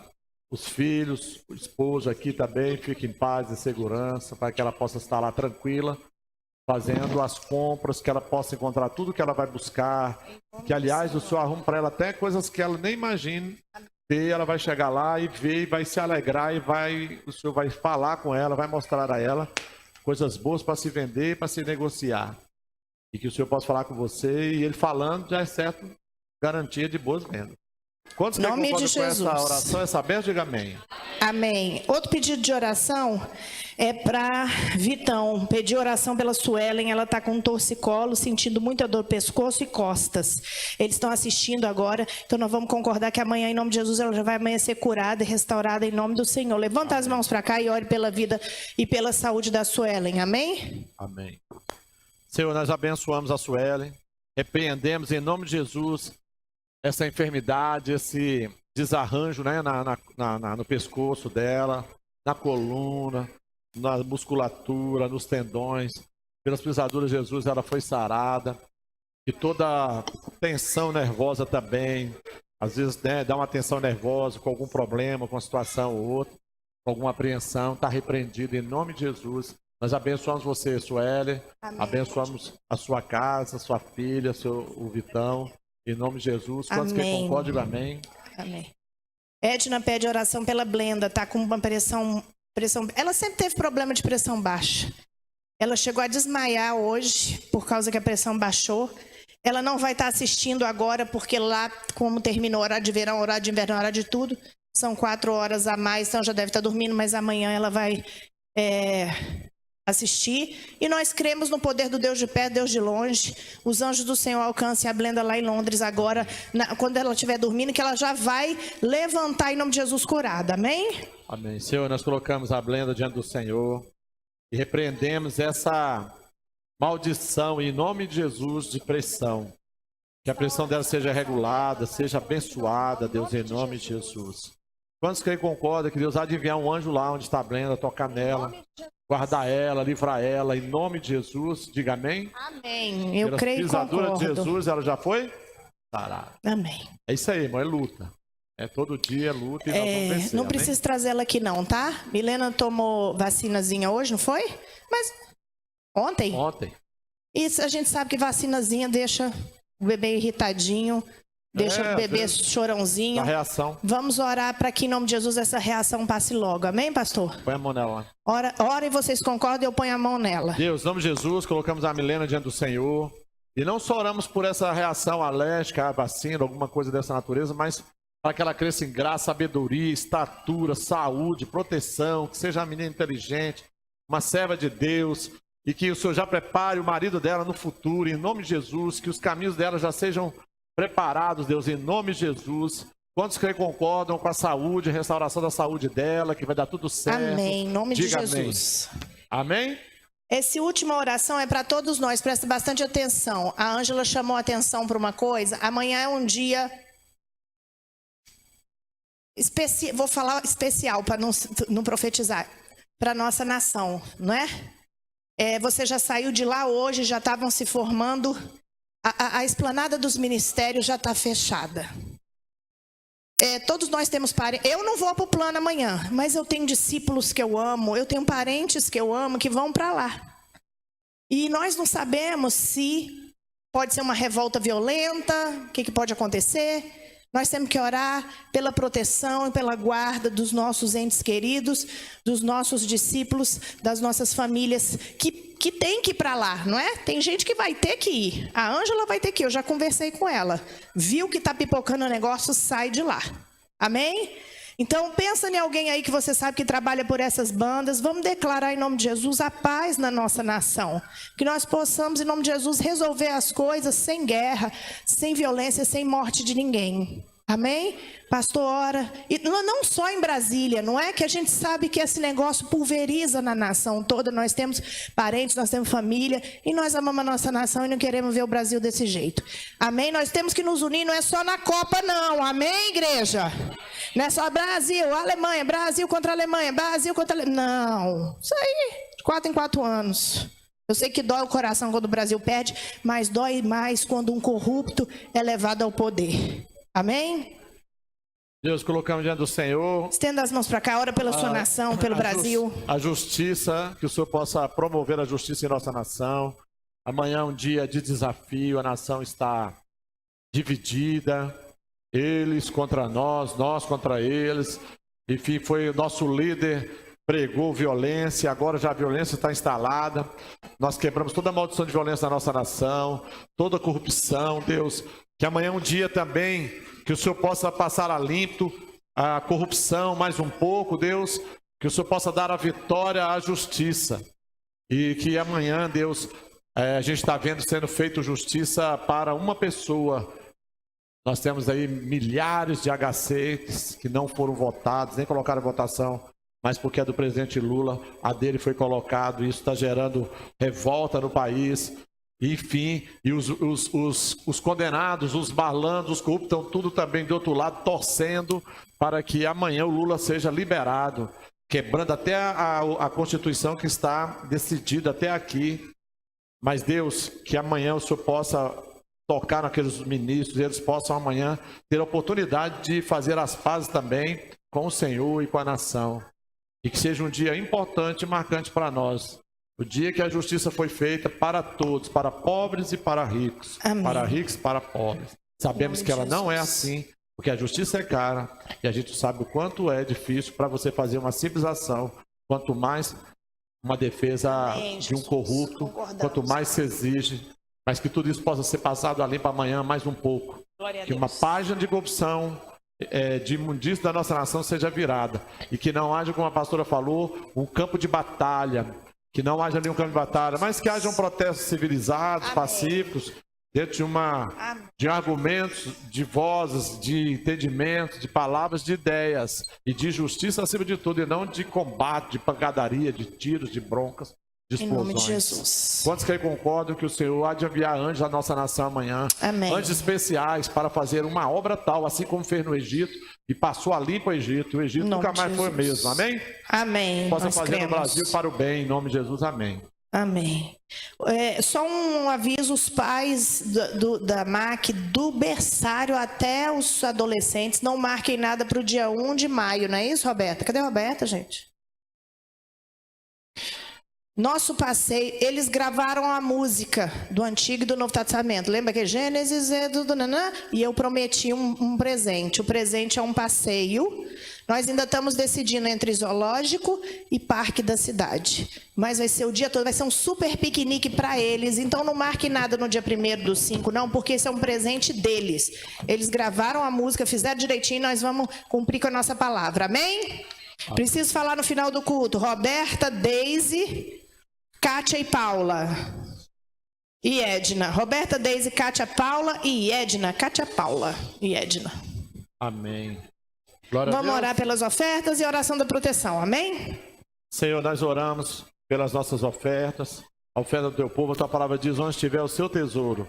os filhos, o esposo aqui também, fiquem em paz e segurança, para que ela possa estar lá tranquila, fazendo as compras, que ela possa encontrar tudo que ela vai buscar, que aliás o Senhor arruma para ela até coisas que ela nem imagine ter, ela vai chegar lá e ver, e vai se alegrar, e o Senhor vai falar com ela, vai mostrar a ela coisas boas para se vender e para se negociar. E que o Senhor possa falar com você, e ele falando já é certo, garantia de boas vendas. Quantos que Nome concordam de com essa Jesus. oração, essa bênção? Diga amém. Amém. Outro pedido de oração é para Vitão. Pedir oração pela Suelen. Ela está com um torcicolo, sentindo muita dor no pescoço e costas. Eles estão assistindo agora, então nós vamos concordar que amanhã, em nome de Jesus, ela já vai amanhecer curada e restaurada em nome do Senhor. Levanta as mãos para cá e ore pela vida e pela saúde da Suelen. Amém? Amém. Senhor, nós abençoamos a Suelen, repreendemos em nome de Jesus essa enfermidade, esse desarranjo, né, no pescoço dela, na coluna, na musculatura, nos tendões. Pelas pisaduras de Jesus ela foi sarada. E toda tensão nervosa também, às vezes, né, dá uma tensão nervosa com algum problema, com uma situação ou outra, com alguma apreensão, está repreendido em nome de Jesus. Nós abençoamos você, Sueli, abençoamos a sua casa, sua filha, o Vitão, em nome de Jesus. Quantos que concordam, digam amém. Amém. Edna pede oração pela Blenda, tá com uma pressão. Ela sempre teve problema de pressão baixa. Ela chegou a desmaiar hoje, por causa que a pressão baixou. Ela não vai estar assistindo agora, porque lá, como terminou o horário de verão, horário de inverno, horário de tudo, são 4 horas a mais, então já deve estar dormindo, mas amanhã ela vai assistir. E nós cremos no poder do Deus de perto, Deus de longe. Os anjos do Senhor alcancem a Blenda lá em Londres agora, quando ela estiver dormindo, que ela já vai levantar em nome de Jesus curada. Amém? Amém. Senhor, nós colocamos a Blenda diante do Senhor e repreendemos essa maldição em nome de Jesus de pressão. Que a pressão dela seja regulada, seja abençoada, Deus, em nome de Jesus. Quantos que aí concordam que Deus há de enviar um anjo lá onde está a Blenda, tocar nela, guardar ela, livrar ela, em nome de Jesus, diga amém. Amém. Eu Pelas creio e pisaduras concordo. de Jesus, ela já foi sarada. Amém. É isso aí, irmão, é luta. É todo dia luta e nós vamos vencer. Não amém? precisa trazer ela aqui não, tá? Milena tomou vacinazinha hoje, não foi? Mas ontem? Ontem. Isso, a gente sabe que vacinazinha deixa o bebê irritadinho, deixa o bebê às vezes, chorãozinho. a reação. Vamos orar para que, em nome de Jesus, essa reação passe logo. Amém, pastor? Põe a mão nela lá. Ora e vocês concordam, eu ponho a mão nela. Deus, em nome de Jesus, colocamos a Milena diante do Senhor. E não só oramos por essa reação alérgica, à vacina, alguma coisa dessa natureza, mas para que ela cresça em graça, sabedoria, estatura, saúde, proteção, que seja uma menina inteligente, uma serva de Deus, e que o Senhor já prepare o marido dela no futuro, em nome de Jesus, que os caminhos dela já sejam preparados, Deus, em nome de Jesus. Quantos que concordam com a saúde, a restauração da saúde dela, que vai dar tudo certo? Amém, em nome de Diga Jesus. Amém? Amém? Essa última oração é para todos nós, presta bastante atenção. A Ângela chamou a atenção para uma coisa. Amanhã é um dia vou falar especial para não profetizar, para nossa nação, não é? Você já saiu de lá hoje, já estavam se formando, a esplanada dos ministérios já está fechada. Todos nós temos parentes. Eu não vou para o plano amanhã, mas eu tenho discípulos que eu amo, eu tenho parentes que eu amo que vão para lá. E nós não sabemos se pode ser uma revolta violenta, o que pode acontecer. Nós temos que orar pela proteção e pela guarda dos nossos entes queridos, dos nossos discípulos, das nossas famílias que tem que ir para lá, não é? Tem gente que vai ter que ir. A Ângela vai ter que ir, eu já conversei com ela. Viu que está pipocando o negócio, sai de lá. Amém? Então, pensa em alguém aí que você sabe que trabalha por essas bandas. Vamos declarar em nome de Jesus a paz na nossa nação. Que nós possamos, em nome de Jesus, resolver as coisas sem guerra, sem violência, sem morte de ninguém. Amém? Pastor, ora. E não só em Brasília, não é que a gente sabe que esse negócio pulveriza na nação toda. Nós temos parentes, nós temos família, e nós amamos a nossa nação e não queremos ver o Brasil desse jeito. Amém? Nós temos que nos unir, não é só na Copa, não. Amém, igreja? Não é só Brasil, Alemanha, Brasil contra Alemanha, Brasil contra Alemanha. Não. Isso aí, de 4 em 4 anos. Eu sei que dói o coração quando o Brasil perde, mas dói mais quando um corrupto é levado ao poder. Amém? Deus, colocamos diante do Senhor. Estenda as mãos para cá, ora pela sua nação, pelo Brasil. A justiça, que o Senhor possa promover a justiça em nossa nação. Amanhã é um dia de desafio, a nação está dividida. Eles contra nós, nós contra eles. Enfim, foi o nosso líder pregou violência, agora já a violência está instalada. Nós quebramos toda a maldição de violência na nossa nação, toda a corrupção, Deus. Que amanhã é um dia também que o Senhor possa passar a limpo a corrupção mais um pouco, Deus. Que o Senhor possa dar a vitória à justiça. E que amanhã, Deus, a gente está vendo sendo feito justiça para uma pessoa. Nós temos aí milhares de HCs que não foram votados, nem colocaram em votação, mas porque é do presidente Lula, a dele foi colocado, e isso está gerando revolta no país. Enfim, e os condenados, os malandros, os corruptos, estão tudo também do outro lado, torcendo para que amanhã o Lula seja liberado, quebrando até a Constituição que está decidida até aqui. Mas Deus, que amanhã o Senhor possa tocar naqueles ministros, eles possam amanhã ter a oportunidade de fazer as pazes também com o Senhor e com a nação. E que seja um dia importante e marcante para nós. O dia que a justiça foi feita para todos, para pobres e para ricos. Amém. Para ricos e para pobres. Sabemos que ela não é assim, porque a justiça é cara e a gente sabe o quanto é difícil para você fazer uma simples ação, quanto mais uma defesa de um corrupto, quanto mais se exige, mas que tudo isso possa ser passado ali para amanhã mais um pouco. Que uma página de corrupção, de imundícia da nossa nação seja virada. E que não haja, como a pastora falou, um campo de batalha. Que não haja ali um campo de batalha, mas que hajam protestos civilizados, pacíficos, dentro de argumentos, de vozes, de entendimentos, de palavras, de ideias. E de justiça acima de tudo, e não de combate, de pancadaria, de tiros, de broncas. De em nome de Jesus. Quantos que concordam que o Senhor há de enviar anjos à nossa nação amanhã? Amém. Anjos especiais para fazer uma obra tal, assim como fez no Egito e passou a limpo o Egito. O Egito nunca mais foi o mesmo. Amém? Amém. Possa Nós fazer cremos. no Brasil para o bem, em nome de Jesus. Amém. Amém. Só um aviso, os pais da MAC, do berçário até os adolescentes, não marquem nada para o dia 1 de maio, não é isso, Roberta? Cadê a Roberta, gente? Nosso passeio, eles gravaram a música do Antigo e do Novo Testamento. Lembra que Gênesis é do nanã? E eu prometi um presente. O presente é um passeio. Nós ainda estamos decidindo entre zoológico e parque da cidade. Mas vai ser o dia todo, vai ser um super piquenique para eles. Então não marque nada no dia 1º/5, não, porque esse é um presente deles. Eles gravaram a música, fizeram direitinho, nós vamos cumprir com a nossa palavra. Amém? Preciso falar no final do culto. Roberta, Deise, Kátia e Paula. E Edna. Roberta, Deise, Kátia, Paula e Edna. Kátia, Paula e Edna. Amém. Glória a Vamos Deus. orar pelas ofertas e oração da proteção. Amém? Senhor, nós oramos pelas nossas ofertas. A oferta do teu povo, a tua palavra diz: onde estiver o seu tesouro,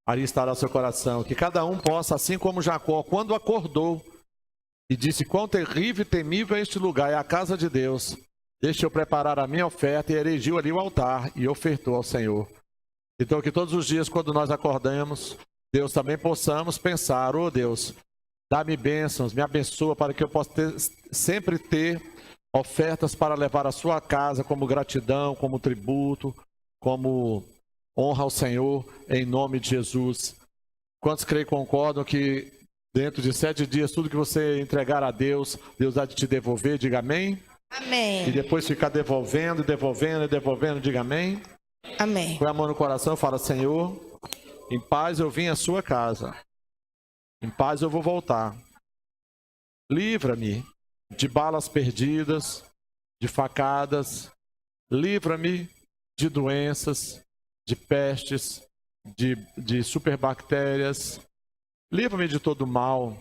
ali estará o seu coração. Que cada um possa, assim como Jacó, quando acordou e disse: quão terrível e temível é este lugar, é a casa de Deus. Deixa eu preparar a minha oferta, e erigiu ali o altar e ofertou ao Senhor. Então que todos os dias, quando nós acordamos, Deus, também possamos pensar: oh Deus, dá-me bênçãos, me abençoa para que eu possa sempre ter ofertas para levar à sua casa como gratidão, como tributo, como honra ao Senhor, em nome de Jesus. Quantos creem e concordam que dentro de 7 dias, tudo que você entregar a Deus, Deus há de te devolver? Diga amém. Amém. E depois ficar devolvendo, diga amém. Amém. Põe a mão no coração e fala: Senhor, em paz eu vim à sua casa, em paz eu vou voltar. Livra-me de balas perdidas, de facadas, livra-me de doenças, de pestes, de superbactérias, livra-me de todo mal,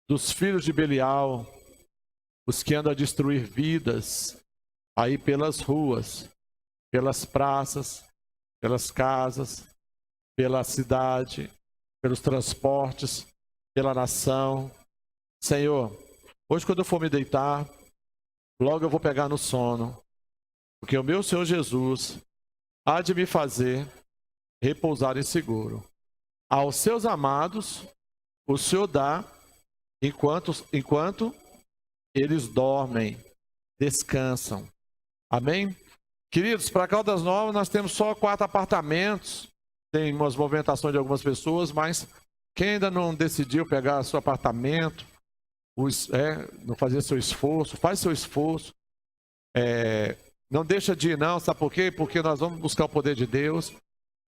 dos filhos de Belial, os que andam a destruir vidas, aí pelas ruas, pelas praças, pelas casas, pela cidade, pelos transportes, pela nação. Senhor, hoje quando eu for me deitar, logo eu vou pegar no sono, porque o meu Senhor Jesus há de me fazer repousar em seguro. Aos seus amados, o Senhor dá enquanto eles dormem, descansam. Amém? Queridos, para Caldas Novas nós temos só 4 apartamentos. Tem umas movimentações de algumas pessoas, mas quem ainda não decidiu pegar seu apartamento, não fazer seu esforço, faz seu esforço. Não deixa de ir não, sabe por quê? Porque nós vamos buscar o poder de Deus.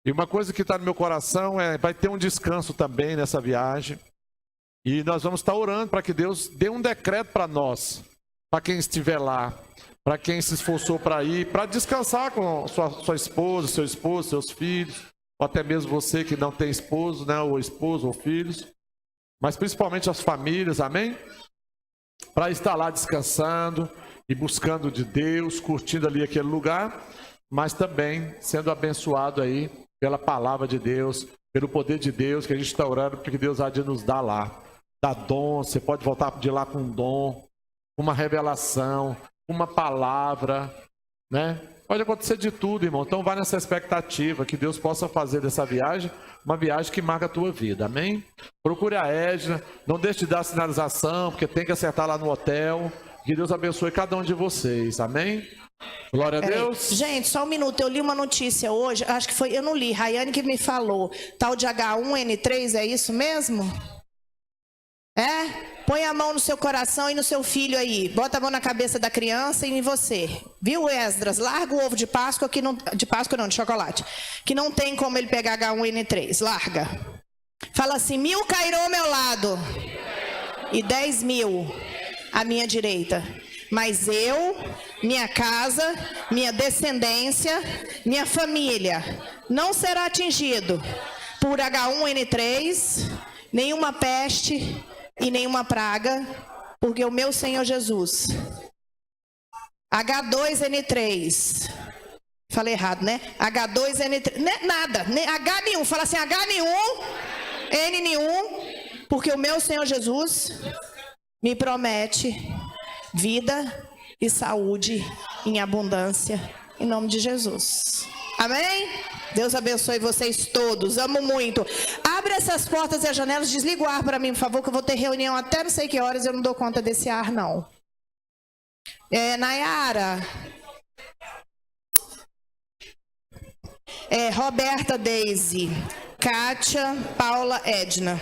E uma coisa que está no meu coração vai ter um descanso também nessa viagem. E nós vamos estar orando para que Deus dê um decreto para nós, para quem estiver lá, para quem se esforçou para ir, para descansar com sua esposa, seu esposo, seus filhos, ou até mesmo você que não tem esposo, né, ou esposo ou filhos, mas principalmente as famílias, amém? Para estar lá descansando e buscando de Deus, curtindo ali aquele lugar, mas também sendo abençoado aí pela palavra de Deus, pelo poder de Deus, que a gente está orando, porque Deus há de nos dar lá. Dá dom, você pode voltar de lá com um dom, uma revelação, uma palavra, né? Pode acontecer de tudo, irmão. Então vai nessa expectativa, que Deus possa fazer dessa viagem uma viagem que marca a tua vida, amém? Procure a Edna, não deixe de dar sinalização, porque tem que acertar lá no hotel. Que Deus abençoe cada um de vocês, amém? Glória a Deus. Gente, só um minuto, eu li uma notícia hoje, acho que foi, eu não li, Rayane que me falou, tal de H1N3, é isso mesmo? Põe a mão no seu coração e no seu filho aí, bota a mão na cabeça da criança e em você, viu, Esdras? Larga o ovo de Páscoa, que não, de Páscoa não, de chocolate, que não tem como ele pegar H1N3, larga. Fala assim, 1000 cairão ao meu lado e 10.000 à minha direita. Mas eu, minha casa, minha descendência, minha família não será atingido por H1N3, nenhuma peste e nenhuma praga, porque o meu Senhor Jesus, H2N3, falei errado, né? H2N3, nada, H nenhum, fala assim, H nenhum, N nenhum, porque o meu Senhor Jesus me promete vida e saúde em abundância, em nome de Jesus. Amém? Deus abençoe vocês todos, amo muito. Abre essas portas e as janelas, desliga o ar para mim, por favor, que eu vou ter reunião até não sei que horas, eu não dou conta desse ar, não. Nayara. Roberta, Deise, Kátia, Paula, Edna.